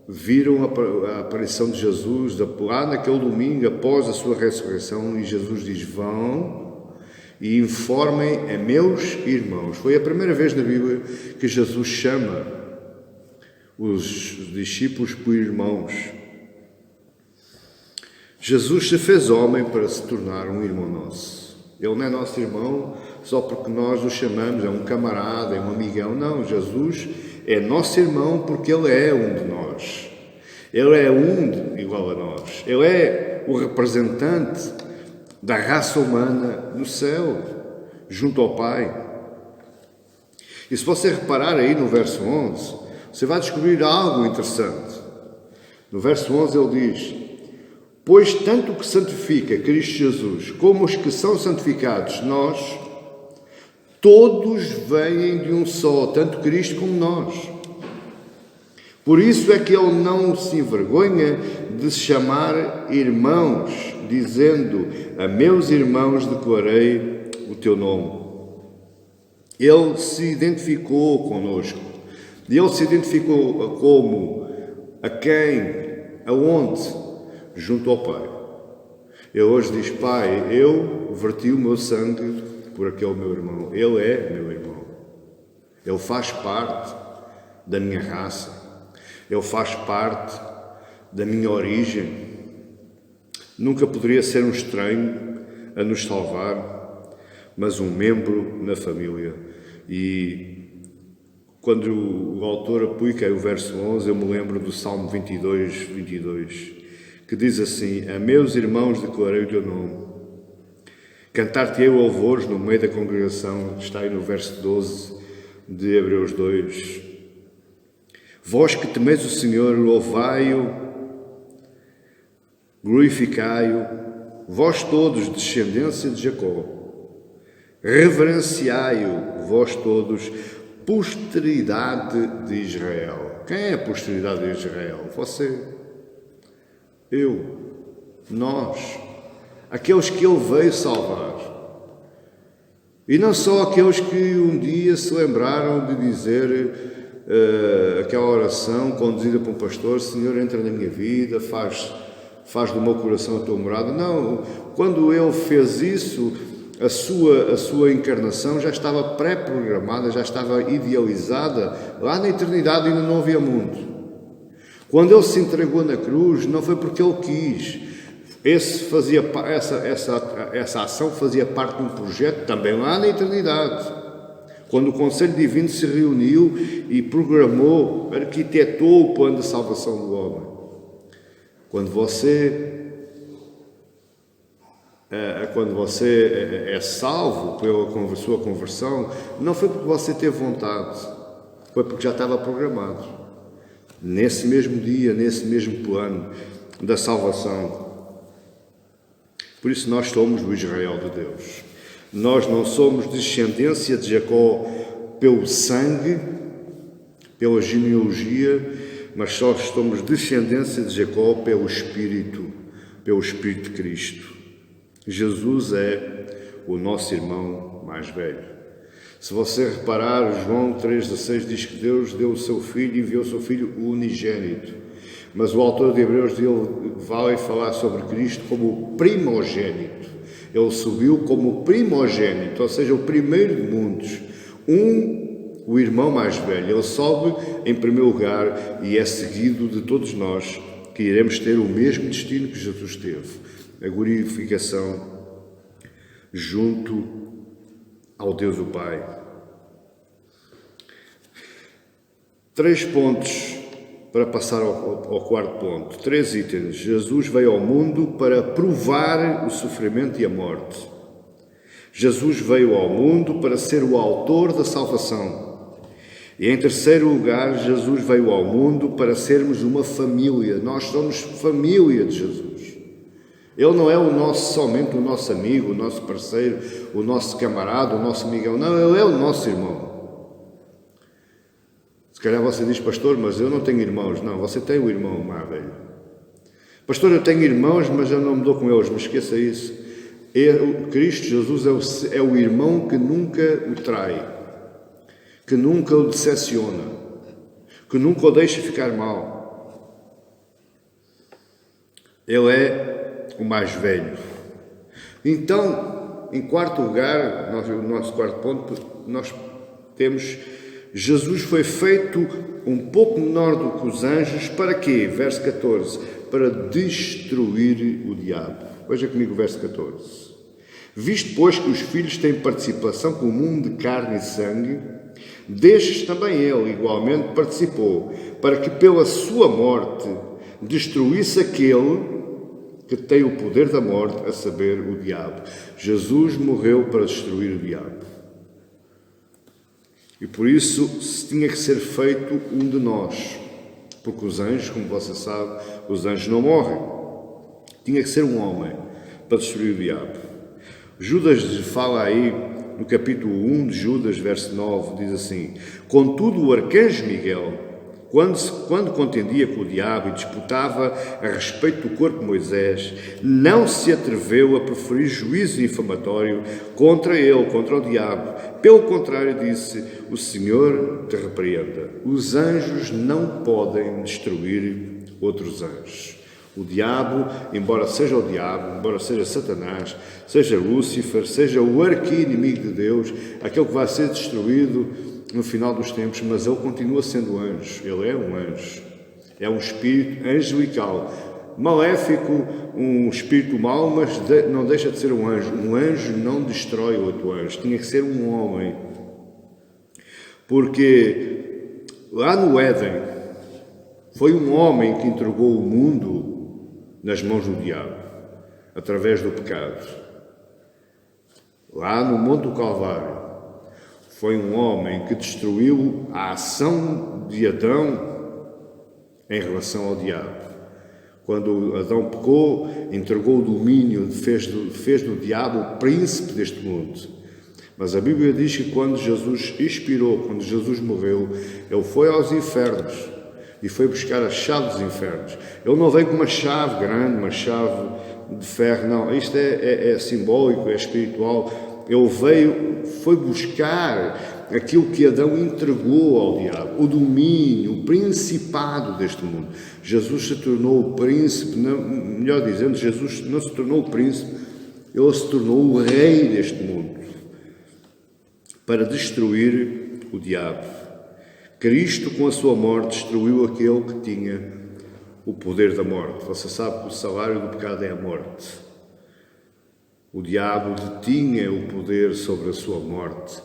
viram a aparição de Jesus lá naquele domingo após a sua ressurreição, e Jesus diz: vão e informem a meus irmãos. Foi a primeira vez na Bíblia que Jesus chama os discípulos por irmãos. Jesus se fez homem para se tornar um irmão nosso. Ele não é nosso irmão só porque nós o chamamos, é um camarada, é um amigão. Não, Jesus é nosso irmão porque Ele é um de nós. Ele é igual a nós. Ele é o representante da raça humana no céu, junto ao Pai. E se você reparar aí no verso 11, você vai descobrir algo interessante. No verso 11 ele diz: pois tanto o que santifica Cristo Jesus, como os que são santificados, nós, todos vêm de um só, tanto Cristo como nós. Por isso é que Ele não se envergonha de se chamar irmãos, dizendo: a meus irmãos declarei o teu nome. Ele se identificou conosco. E Ele se identificou como? A quem? Aonde? Junto ao Pai. Ele hoje diz: Pai, eu verti o meu sangue por aquele meu irmão. Ele é meu irmão. Ele faz parte da minha raça. Ele faz parte da minha origem. Nunca poderia ser um estranho a nos salvar, mas um membro na família. E quando o autor aplica o verso 11, eu me lembro do Salmo 22, que diz assim: a meus irmãos declarei o teu nome. Cantar-te-ei louvores no meio da congregação, está aí no verso 12 de Hebreus 2. Vós que temeis o Senhor, louvai-o, glorificai-o, vós todos, descendência de Jacó. Reverenciai-o, vós todos, posteridade de Israel. Quem é a posteridade de Israel? Você, eu, nós, aqueles que Ele veio salvar. E não só aqueles que um dia se lembraram de dizer aquela oração conduzida por um pastor: Senhor, entra na minha vida, faz do meu coração a tua morada. Não, quando Ele fez isso, a sua encarnação já estava pré-programada, já estava idealizada. Lá na eternidade ainda não havia mundo. Quando Ele se entregou na cruz, não foi porque Ele quis. Essa ação fazia parte de um projeto também lá na eternidade. Quando o Conselho Divino se reuniu e programou, arquitetou o plano de salvação do homem. Quando você é salvo pela sua conversão, não foi porque você teve vontade, foi porque já estava programado. Nesse mesmo dia, nesse mesmo plano da salvação. Por isso nós somos o Israel de Deus. Nós não somos descendência de Jacó pelo sangue, pela genealogia, mas só somos descendência de Jacó pelo Espírito de Cristo. Jesus é o nosso irmão mais velho. Se você reparar, João 3,16 diz que Deus deu o seu Filho e enviou o seu Filho unigênito. Mas o autor de Hebreus vai falar sobre Cristo como o primogênito. Ele subiu como primogênito, ou seja, o primeiro de muitos. O irmão mais velho. Ele sobe em primeiro lugar e é seguido de todos nós, que iremos ter o mesmo destino que Jesus teve. A glorificação junto ao Deus o Pai. 3 pontos para passar ao quarto ponto. 3 itens. Jesus veio ao mundo para provar o sofrimento e a morte. Jesus veio ao mundo para ser o autor da salvação. E em terceiro lugar, Jesus veio ao mundo para sermos uma família. Nós somos família de Jesus. Ele não é somente o nosso amigo, o nosso parceiro, o nosso camarada, o nosso amigão. Não, Ele é o nosso irmão. Se calhar você diz, pastor, mas eu não tenho irmãos. Não, você tem o irmão mais velho. Pastor, eu tenho irmãos, mas eu não me dou com eles. Mas esqueça isso. Cristo Jesus é o irmão que nunca o trai, que nunca o decepciona, que nunca o deixa ficar mal. Ele é o mais velho. Então, em quarto lugar, o nosso quarto ponto, nós temos Jesus foi feito um pouco menor do que os anjos, para quê? Verso 14, para destruir o diabo. Veja comigo o verso 14. Visto, pois, que os filhos têm participação comum de carne e sangue, destes também ele igualmente participou, para que pela sua morte destruísse aquele que tem o poder da morte, a saber, o diabo. Jesus morreu para destruir o diabo. E por isso se tinha que ser feito um de nós, porque os anjos, como você sabe, os anjos não morrem. Tinha que ser um homem para destruir o diabo. Judas fala aí, no capítulo 1 de Judas, verso 9, diz assim: contudo o arcanjo Miguel, quando contendia com o diabo e disputava a respeito do corpo de Moisés, não se atreveu a proferir juízo infamatório contra ele, contra o diabo. Pelo contrário, disse: o Senhor te repreenda. Os anjos não podem destruir outros anjos. O diabo, embora seja o diabo, embora seja Satanás, seja Lúcifer, seja o arqui-inimigo de Deus, aquele que vai ser destruído no final dos tempos, mas ele continua sendo anjo. Ele é um anjo. É um espírito angelical, maléfico, um espírito mau, mas não deixa de ser um anjo. Um anjo não destrói outro anjo. Tinha que ser um homem. Porque lá no Éden, foi um homem que entregou o mundo nas mãos do diabo, através do pecado. Lá no Monte do Calvário, foi um homem que destruiu a ação de Adão em relação ao diabo. Quando Adão pecou, entregou o domínio, fez do diabo o príncipe deste mundo. Mas a Bíblia diz que quando Jesus expirou, quando Jesus morreu, ele foi aos infernos e foi buscar a chave dos infernos. Ele não veio com uma chave grande, uma chave de ferro, não. Isto é simbólico, é espiritual. Ele foi buscar aquilo que Adão entregou ao diabo, o domínio, o principado deste mundo. Jesus se tornou o príncipe, melhor dizendo, Jesus não se tornou o príncipe, ele se tornou o rei deste mundo, para destruir o diabo. Cristo, com a sua morte, destruiu aquele que tinha o poder da morte. Você sabe que o salário do pecado é a morte. O diabo detinha o poder sobre a sua morte.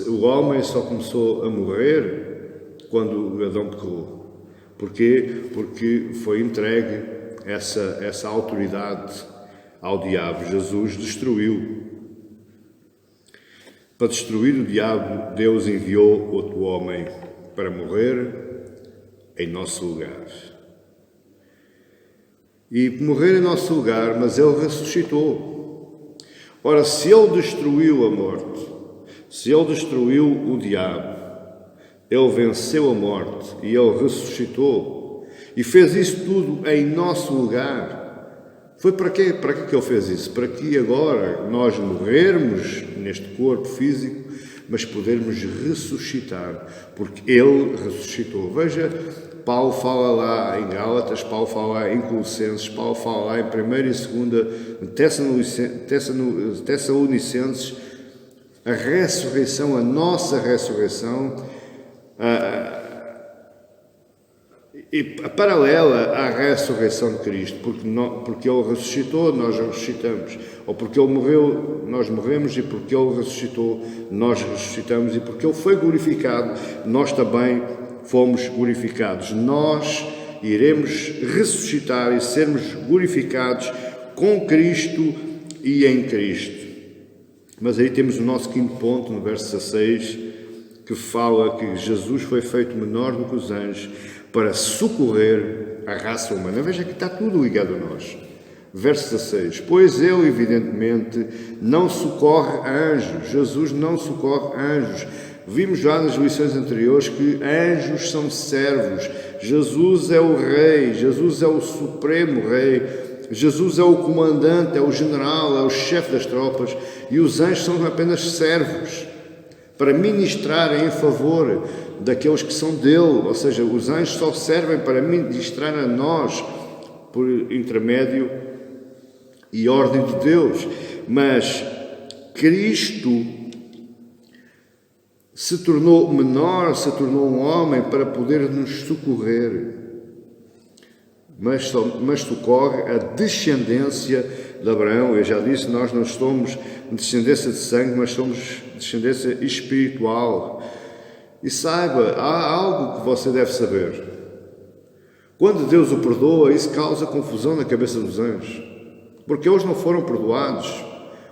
O homem só começou a morrer quando Adão pecou. Porquê? Porque foi entregue essa autoridade ao diabo. Jesus destruiu. Para destruir o diabo, Deus enviou outro homem para morrer em nosso lugar. E morrer em nosso lugar, mas ele ressuscitou. Ora, se ele destruiu a morte, se ele destruiu o diabo, ele venceu a morte e ele ressuscitou e fez isso tudo em nosso lugar. Foi para quê? Para que ele fez isso? Para que agora nós morrermos neste corpo físico, mas podermos ressuscitar, porque ele ressuscitou. Veja, Paulo fala lá em Gálatas, Paulo fala lá em Colossenses, Paulo fala lá em 1 e 2 Tessalonicenses, a ressurreição, a nossa ressurreição, e paralela à ressurreição de Cristo, porque Ele ressuscitou, nós ressuscitamos, ou porque Ele morreu, nós morremos, e porque Ele ressuscitou, nós ressuscitamos, e porque Ele foi glorificado, nós também fomos glorificados. Nós iremos ressuscitar e sermos glorificados com Cristo e em Cristo. Mas aí temos o nosso quinto ponto, no verso 16, que fala que Jesus foi feito menor do que os anjos para socorrer a raça humana. Veja que está tudo ligado a nós. Verso 16, pois ele, evidentemente, não socorre anjos. Jesus não socorre anjos. Vimos já nas lições anteriores que anjos são servos. Jesus é o rei, Jesus é o supremo rei, Jesus é o comandante, é o general, é o chefe das tropas, e os anjos são apenas servos para ministrarem em favor daqueles que são dele. Ou seja, os anjos só servem para ministrar a nós por intermédio e ordem de Deus. Mas Cristo se tornou menor, se tornou um homem para poder nos socorrer. Mas socorre a descendência de Abraão. Eu já disse, nós não somos descendência de sangue, mas somos descendência espiritual. E saiba, há algo que você deve saber. Quando Deus o perdoa, isso causa confusão na cabeça dos anjos, porque eles não foram perdoados.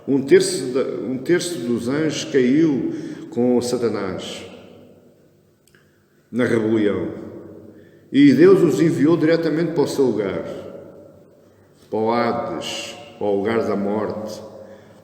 Um terço dos anjos caiu com Satanás na rebelião, e Deus os enviou diretamente para o seu lugar, para o Hades, para o lugar da morte,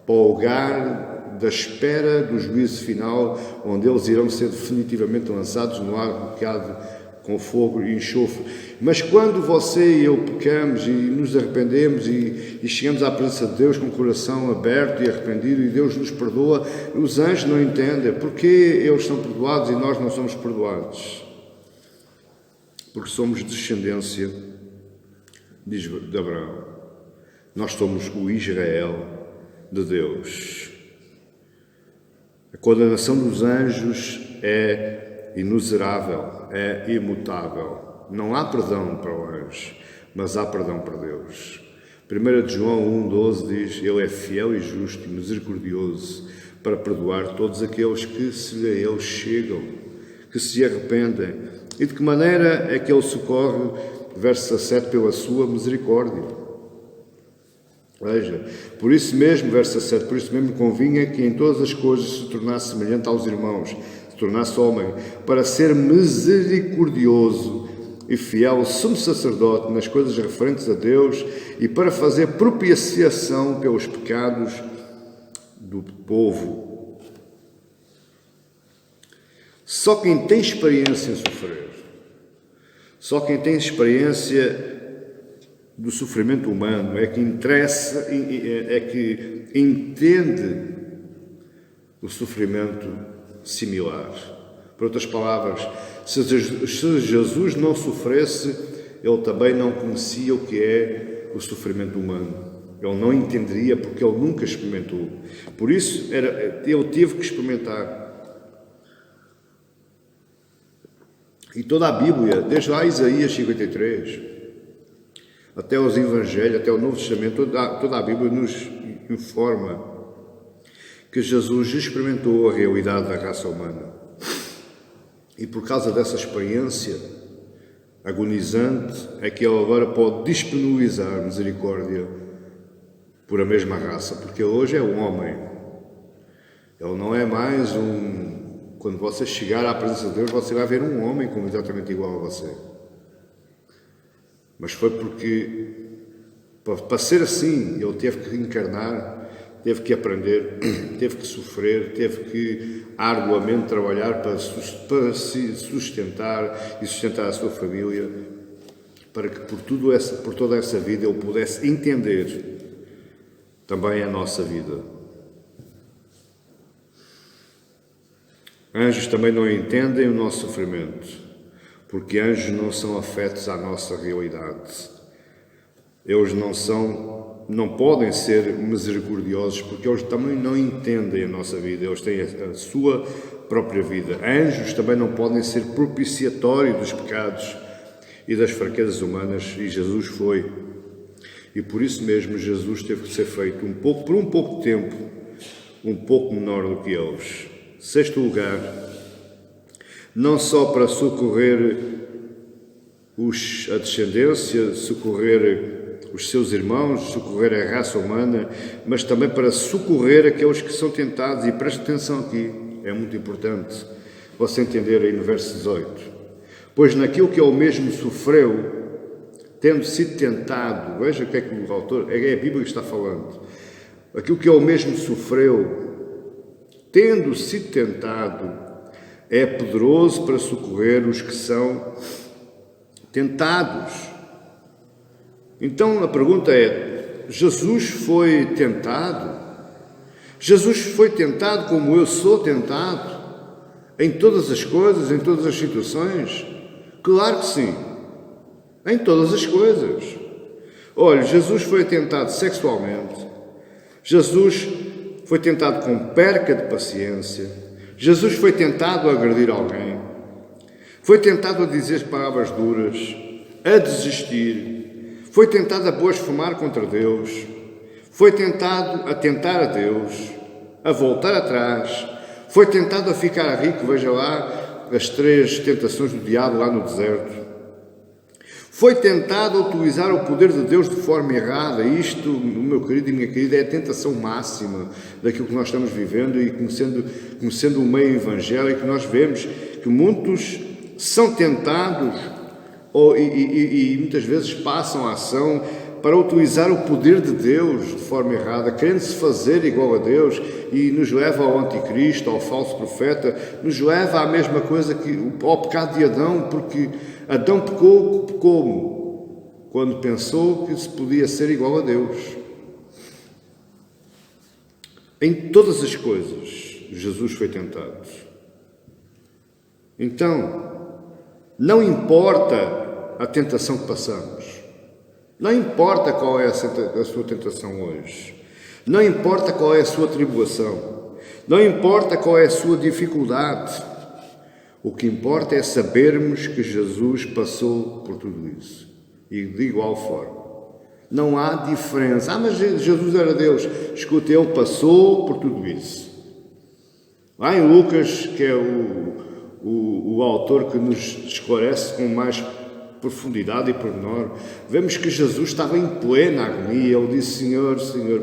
para o lugar da espera do juízo final, onde eles irão ser definitivamente lançados no lago bloqueado com fogo e enxofre. Mas quando você e eu pecamos e nos arrependemos e chegamos à presença de Deus com o coração aberto e arrependido, e Deus nos perdoa, os anjos não entendem porque eles são perdoados e nós não somos perdoados. Porque somos descendência de Abraão. Nós somos o Israel de Deus. A condenação dos anjos é inexorável, é imutável. Não há perdão para o anjo, mas há perdão para Deus. 1 João 1,12 diz: Ele é fiel e justo e misericordioso para perdoar todos aqueles que se a Ele chegam, que se arrependem. E de que maneira é que Ele socorre, verso 17, pela sua misericórdia. Veja, por isso mesmo, verso 17, por isso mesmo convinha que em todas as coisas se tornasse semelhante aos irmãos, se tornasse homem, para ser misericordioso e fiel sumo sacerdote nas coisas referentes a Deus e para fazer propiciação pelos pecados do povo. Só quem tem experiência em sofrer, só quem tem experiência do sofrimento humano é que interessa, é que entende o sofrimento similar. Por outras palavras, se Jesus não sofresse, ele também não conhecia o que é o sofrimento humano. Ele não entenderia porque ele nunca experimentou. Por isso, ele teve que experimentar. E toda a Bíblia, desde lá Isaías 53, até os Evangelhos, até o Novo Testamento, toda a Bíblia nos informa que Jesus experimentou a realidade da raça humana. E por causa dessa experiência agonizante, é que ele agora pode disponibilizar misericórdia por a mesma raça, porque ele hoje é um homem. Ele não é mais um... Quando você chegar à presença de Deus, você vai ver um homem como exatamente igual a você. Mas foi porque, para ser assim, ele teve que encarnar, teve que aprender, teve que sofrer, teve que arduamente trabalhar para se sustentar e sustentar a sua família, para que por toda essa vida ele pudesse entender também a nossa vida. Anjos também não entendem o nosso sofrimento, porque anjos não são afetos à nossa realidade. Eles não podem ser misericordiosos, porque eles também não entendem a nossa vida, eles têm a sua própria vida. Anjos também não podem ser propiciatórios dos pecados e das fraquezas humanas, e Jesus foi. E por isso mesmo Jesus teve que ser feito por um pouco de tempo, um pouco menor do que eles. Sexto lugar, não só para socorrer a descendência, socorrer os seus irmãos, socorrer a raça humana, mas também para socorrer aqueles que são tentados. E preste atenção aqui, é muito importante você entender aí no verso 18. Pois naquilo que ele mesmo sofreu, tendo sido tentado, veja o que é que o autor, é a Bíblia que está falando, aquilo que ele mesmo sofreu, tendo sido tentado, é poderoso para socorrer os que são tentados. Então a pergunta é: Jesus foi tentado? Jesus foi tentado como eu sou tentado? Em todas as coisas, em todas as situações? Claro que sim. Em todas as coisas. Olha, Jesus foi tentado sexualmente. Jesus foi tentado com perca de paciência. Jesus foi tentado a agredir alguém. Foi tentado a dizer palavras duras, a desistir. Foi tentado a blasfemar contra Deus. Foi tentado a tentar a Deus, a voltar atrás. Foi tentado a ficar rico. Veja lá as 3 tentações do diabo lá no deserto. Foi tentado a utilizar o poder de Deus de forma errada. Isto, meu querido e minha querida, é a tentação máxima daquilo que nós estamos vivendo, e conhecendo o meio evangélico, nós vemos que muitos são tentados e muitas vezes passam a ação para utilizar o poder de Deus de forma errada, querendo-se fazer igual a Deus, e nos leva ao anticristo, ao falso profeta, nos leva à mesma coisa, ao pecado de Adão, porque Adão pecou como? Quando pensou que se podia ser igual a Deus. Em todas as coisas, Jesus foi tentado. Então, não importa a tentação que passamos, não importa qual é a sua tentação hoje, não importa qual é a sua tribulação, não importa qual é a sua dificuldade, o que importa é sabermos que Jesus passou por tudo isso. E de igual forma. Não há diferença. Mas Jesus era Deus. Escute, Ele passou por tudo isso. Lá em Lucas, que é o autor que nos esclarece com mais profundidade e pormenor, vemos que Jesus estava em plena agonia. Ele disse: Senhor,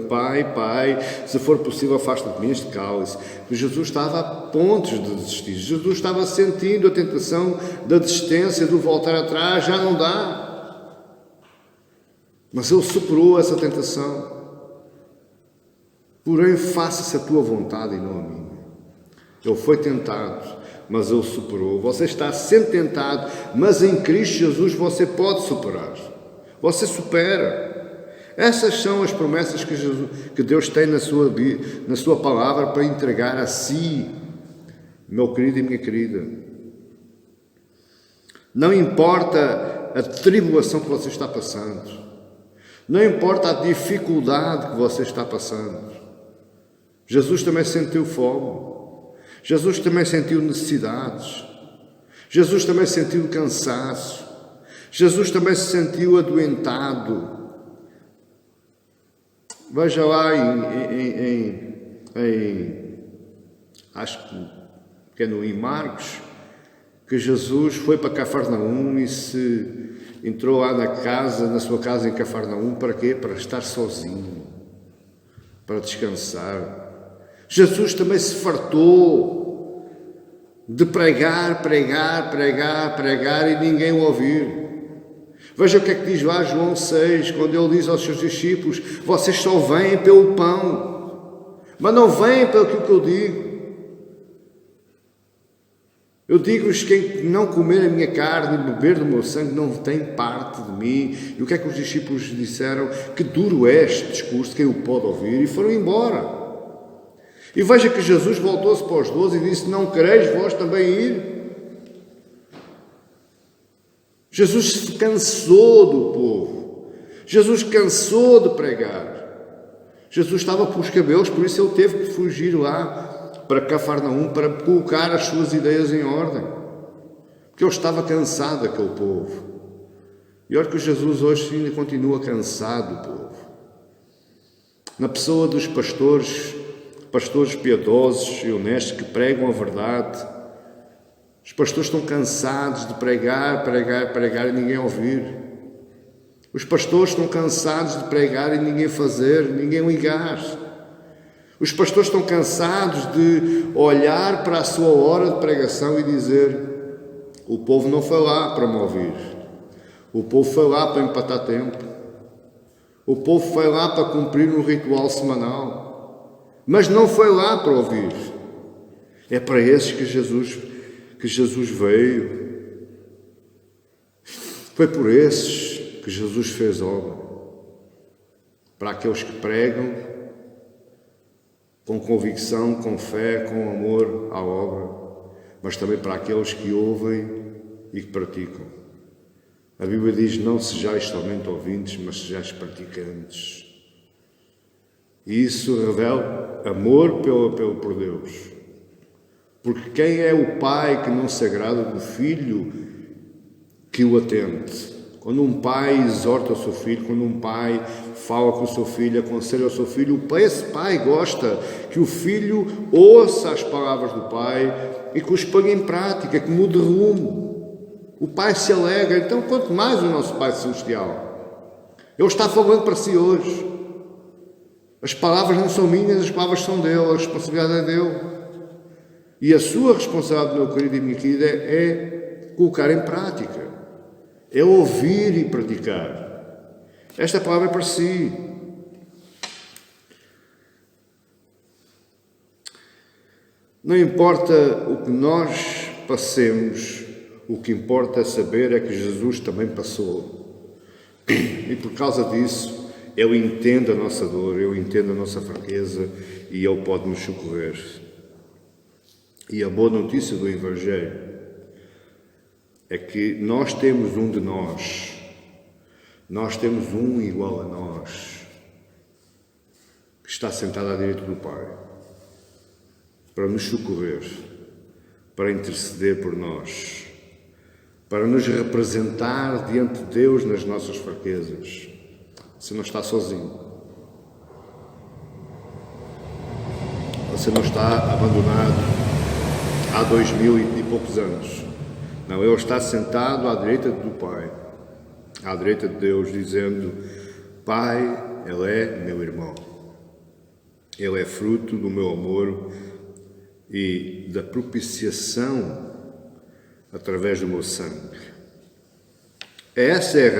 Pai, se for possível, afasta de mim este cálice. Jesus estava a pontos de desistir. Jesus estava sentindo a tentação da desistência, do voltar atrás. Já não dá. Mas Ele superou essa tentação. Porém, faça-se a tua vontade e não a minha. Ele foi tentado, mas Ele superou. Você está sendo tentado, mas em Cristo Jesus você pode superar. Você supera. Essas são as promessas que Deus tem na sua palavra para entregar a si, meu querido e minha querida. Não importa a tribulação que você está passando, não importa a dificuldade que você está passando. Jesus também sentiu fome. Jesus também sentiu necessidades. Jesus também sentiu cansaço. Jesus também se sentiu adoentado. Veja lá acho que é em Marcos, que Jesus foi para Cafarnaum e se entrou lá na sua casa em Cafarnaum. Para quê? Para estar sozinho, para descansar. Jesus também se fartou de pregar e ninguém o ouvir. Veja o que é que diz lá João 6, quando ele diz aos seus discípulos: vocês só vêm pelo pão, mas não vêm pelo que eu digo. Eu digo-vos: quem não comer a minha carne e beber do meu sangue não tem parte de mim. E o que é que os discípulos disseram? Que duro é este discurso, quem o pode ouvir? E foram embora. E veja que Jesus voltou-se para os 12 e disse: não quereis vós também ir? Jesus se cansou do povo. Jesus cansou de pregar. Jesus estava pelos cabelos, por isso ele teve que fugir lá para Cafarnaum, para colocar as suas ideias em ordem. Porque ele estava cansado daquele povo. E olha que Jesus hoje ainda continua cansado do povo. Na pessoa dos pastores piedosos e honestos que pregam a verdade, Os pastores estão cansados de pregar e ninguém ouvir. Os pastores estão cansados de pregar e ninguém fazer, ninguém ligar. Os pastores estão cansados de olhar para a sua hora de pregação e dizer: o povo não foi lá para me ouvir. O povo foi lá para empatar tempo. O povo foi lá para cumprir um ritual semanal. Mas não foi lá para ouvir. É para esses que Jesus veio. Foi por esses que Jesus fez obra. Para aqueles que pregam com convicção, com fé, com amor à obra, mas também para aqueles que ouvem e que praticam. A Bíblia diz: não sejais somente ouvintes, mas sejais praticantes. E isso revela amor por Deus. Porque quem é o pai que não se agrada do filho que o atende? Quando um pai exorta o seu filho, quando um pai fala com o seu filho, aconselha o seu filho, esse pai gosta que o filho ouça as palavras do pai e que os ponha em prática, que mude rumo. O pai se alegra. Então, quanto mais o nosso Pai Celestial. Ele está falando para si hoje. As palavras não são minhas, as palavras são dele, a responsabilidade é dele. E a sua responsabilidade, meu querido e minha querida, é colocar em prática. É ouvir e praticar. Esta palavra é para si. Não importa o que nós passemos, o que importa saber é que Jesus também passou. E por causa disso, Ele entende a nossa dor, Ele entende a nossa fraqueza e Ele pode nos socorrer. E a boa notícia do Evangelho é que nós temos um de nós temos um igual a nós, que está sentado à direita do Pai, para nos socorrer, para interceder por nós, para nos representar diante de Deus nas nossas fraquezas. Você não está sozinho. Você não está abandonado há 2000 e poucos anos. Não, Ele está sentado à direita do Pai, à direita de Deus, dizendo: Pai, Ele é meu irmão. Ele é fruto do meu amor e da propiciação através do meu sangue. Essa é a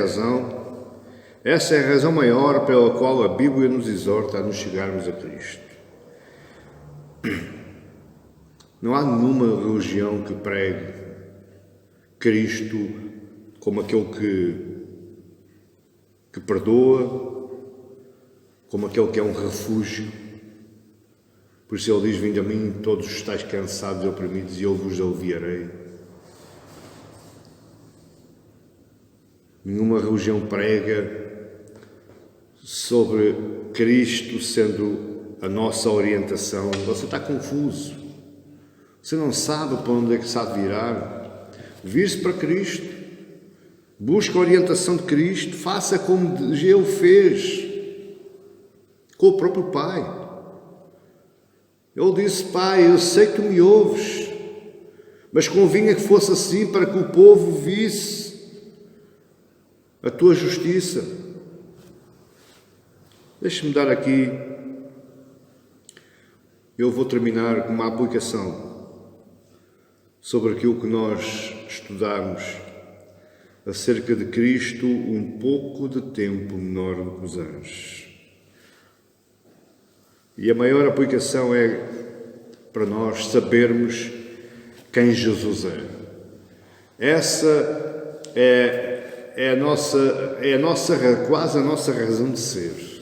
razão maior pela qual a Bíblia nos exorta a nos chegarmos a Cristo. Não há nenhuma religião que pregue Cristo como aquele que perdoa, como aquele que é um refúgio. Por isso Ele diz: vinde a mim todos os estáis cansados e oprimidos e eu vos aliviarei. Nenhuma religião prega sobre Cristo sendo a nossa orientação. Você está confuso. Você não sabe para onde é que se há de virar. Vire-se para Cristo. Busque a orientação de Cristo. Faça como Ele fez com o próprio Pai. Ele disse: Pai, eu sei que tu me ouves, mas convinha que fosse assim para que o povo visse a tua justiça. Deixe-me dar aqui, eu vou terminar com uma aplicação sobre aquilo que nós estudamos acerca de Cristo um pouco de tempo menor do que os anjos. E a maior aplicação é para nós sabermos quem Jesus é. Essa é quase a nossa razão de ser.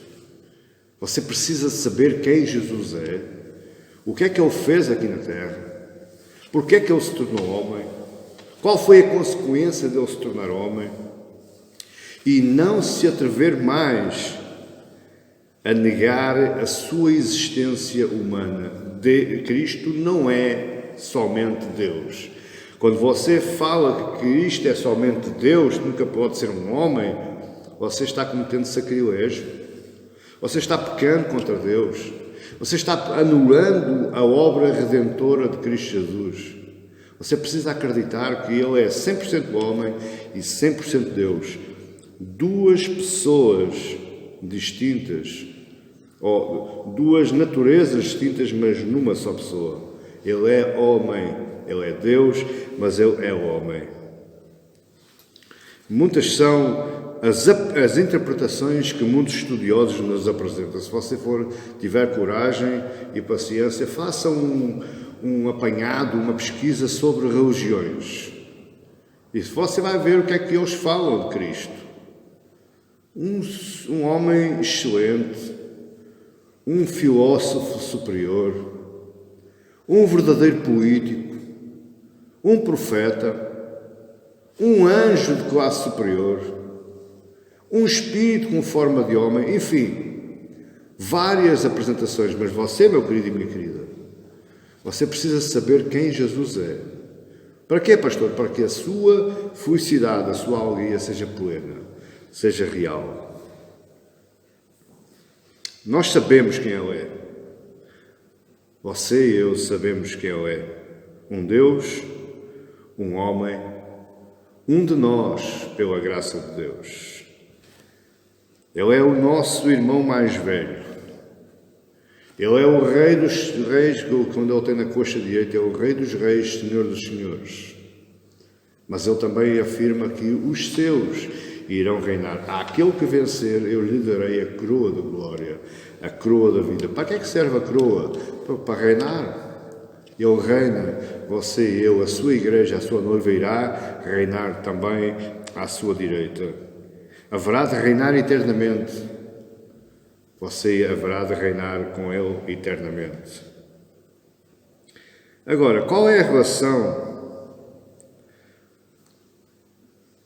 Você precisa saber quem Jesus é, o que é que Ele fez aqui na Terra, porque é que Ele se tornou homem, qual foi a consequência de Ele se tornar homem, e não se atrever mais a negar a sua existência humana. Cristo não é somente Deus. Quando você fala que Cristo é somente Deus, nunca pode ser um homem, você está cometendo sacrilégio. Você está pecando contra Deus. Você está anulando a obra redentora de Cristo Jesus. Você precisa acreditar que Ele é 100% homem e 100% Deus. Duas pessoas distintas, ou duas naturezas distintas, mas numa só pessoa. Ele é homem, Ele é Deus, mas Ele é homem. Muitas são as interpretações que muitos estudiosos nos apresentam. Se você tiver coragem e paciência, faça um apanhado, uma pesquisa sobre religiões. E você vai ver o que é que eles falam de Cristo. Um homem excelente, um filósofo superior, um verdadeiro político, um profeta, um anjo de classe superior, um espírito com forma de homem, enfim, várias apresentações. Mas você, meu querido e minha querida, você precisa saber quem Jesus é. Para quê, pastor? Para que a sua felicidade, a sua alegria seja plena, seja real. Nós sabemos quem Ele é. Você e eu sabemos quem Ele é. Um Deus, um homem, um de nós, pela graça de Deus. Ele é o nosso irmão mais velho. Ele é o Rei dos Reis, quando Ele tem na coxa direita, é o Rei dos Reis, Senhor dos Senhores. Mas Ele também afirma que os seus irão reinar. Àquele que vencer, eu lhe darei a coroa de glória, a coroa da vida. Para que é que serve a coroa? Para reinar. Ele reina, você e eu, a sua igreja, a sua noiva irá reinar também à sua direita. Haverá de reinar eternamente. Você haverá de reinar com Ele eternamente. Agora, qual é a relação,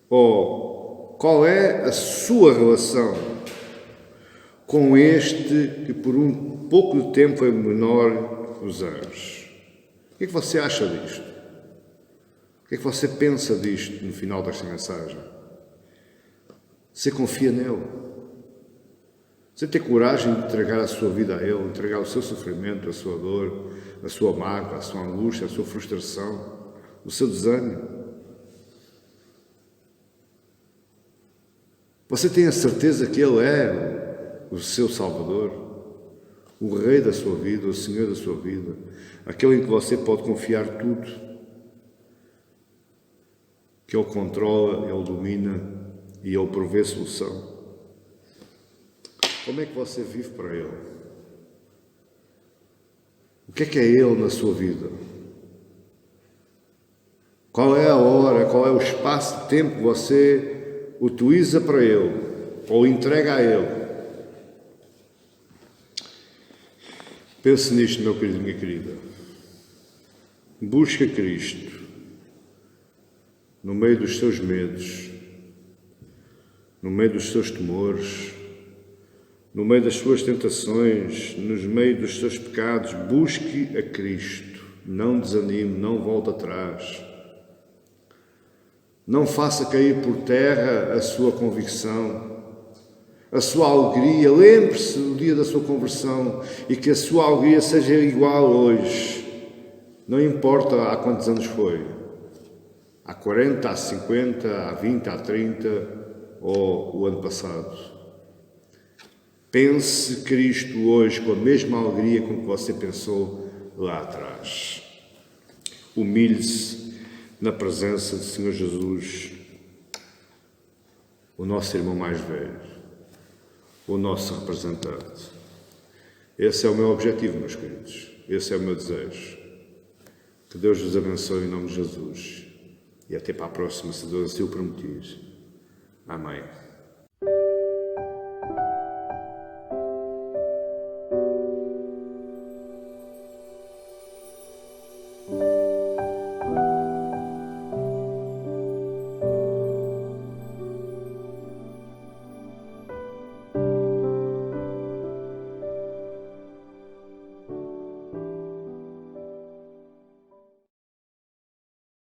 ou qual é a sua relação com este que por um pouco de tempo é menor que os anjos? O que é que você acha disto? O que é que você pensa disto no final desta mensagem? Você confia nele? Você tem coragem de entregar a sua vida a Ele, entregar o seu sofrimento, a sua dor, a sua mágoa, a sua angústia, a sua frustração, o seu desânimo? Você tem a certeza que Ele é o seu Salvador, o Rei da sua vida, o Senhor da sua vida, aquele em que você pode confiar tudo, que Ele controla, Ele domina e Ele provê solução? Como é que você vive para Ele? O que é Ele na sua vida? Qual é a hora, qual é o espaço de tempo que você utiliza para Ele ou entrega a Ele? Pense nisto, meu querido e minha querida. Busca Cristo no meio dos seus medos, no meio dos seus temores, no meio das suas tentações, no meio dos seus pecados. Busque a Cristo. Não desanime, não volte atrás. Não faça cair por terra a sua convicção, a sua alegria. Lembre-se do dia da sua conversão e que a sua alegria seja igual hoje. Não importa há quantos anos foi. Há 40, há 50, há 20, há 30 ou o ano passado. Pense Cristo hoje com a mesma alegria com que você pensou lá atrás. Humilhe-se na presença do Senhor Jesus, o nosso irmão mais velho, o nosso representante. Esse é o meu objetivo, meus queridos. Esse é o meu desejo. Que Deus vos abençoe em nome de Jesus. E até para a próxima, se Deus assim o permitir. Amém.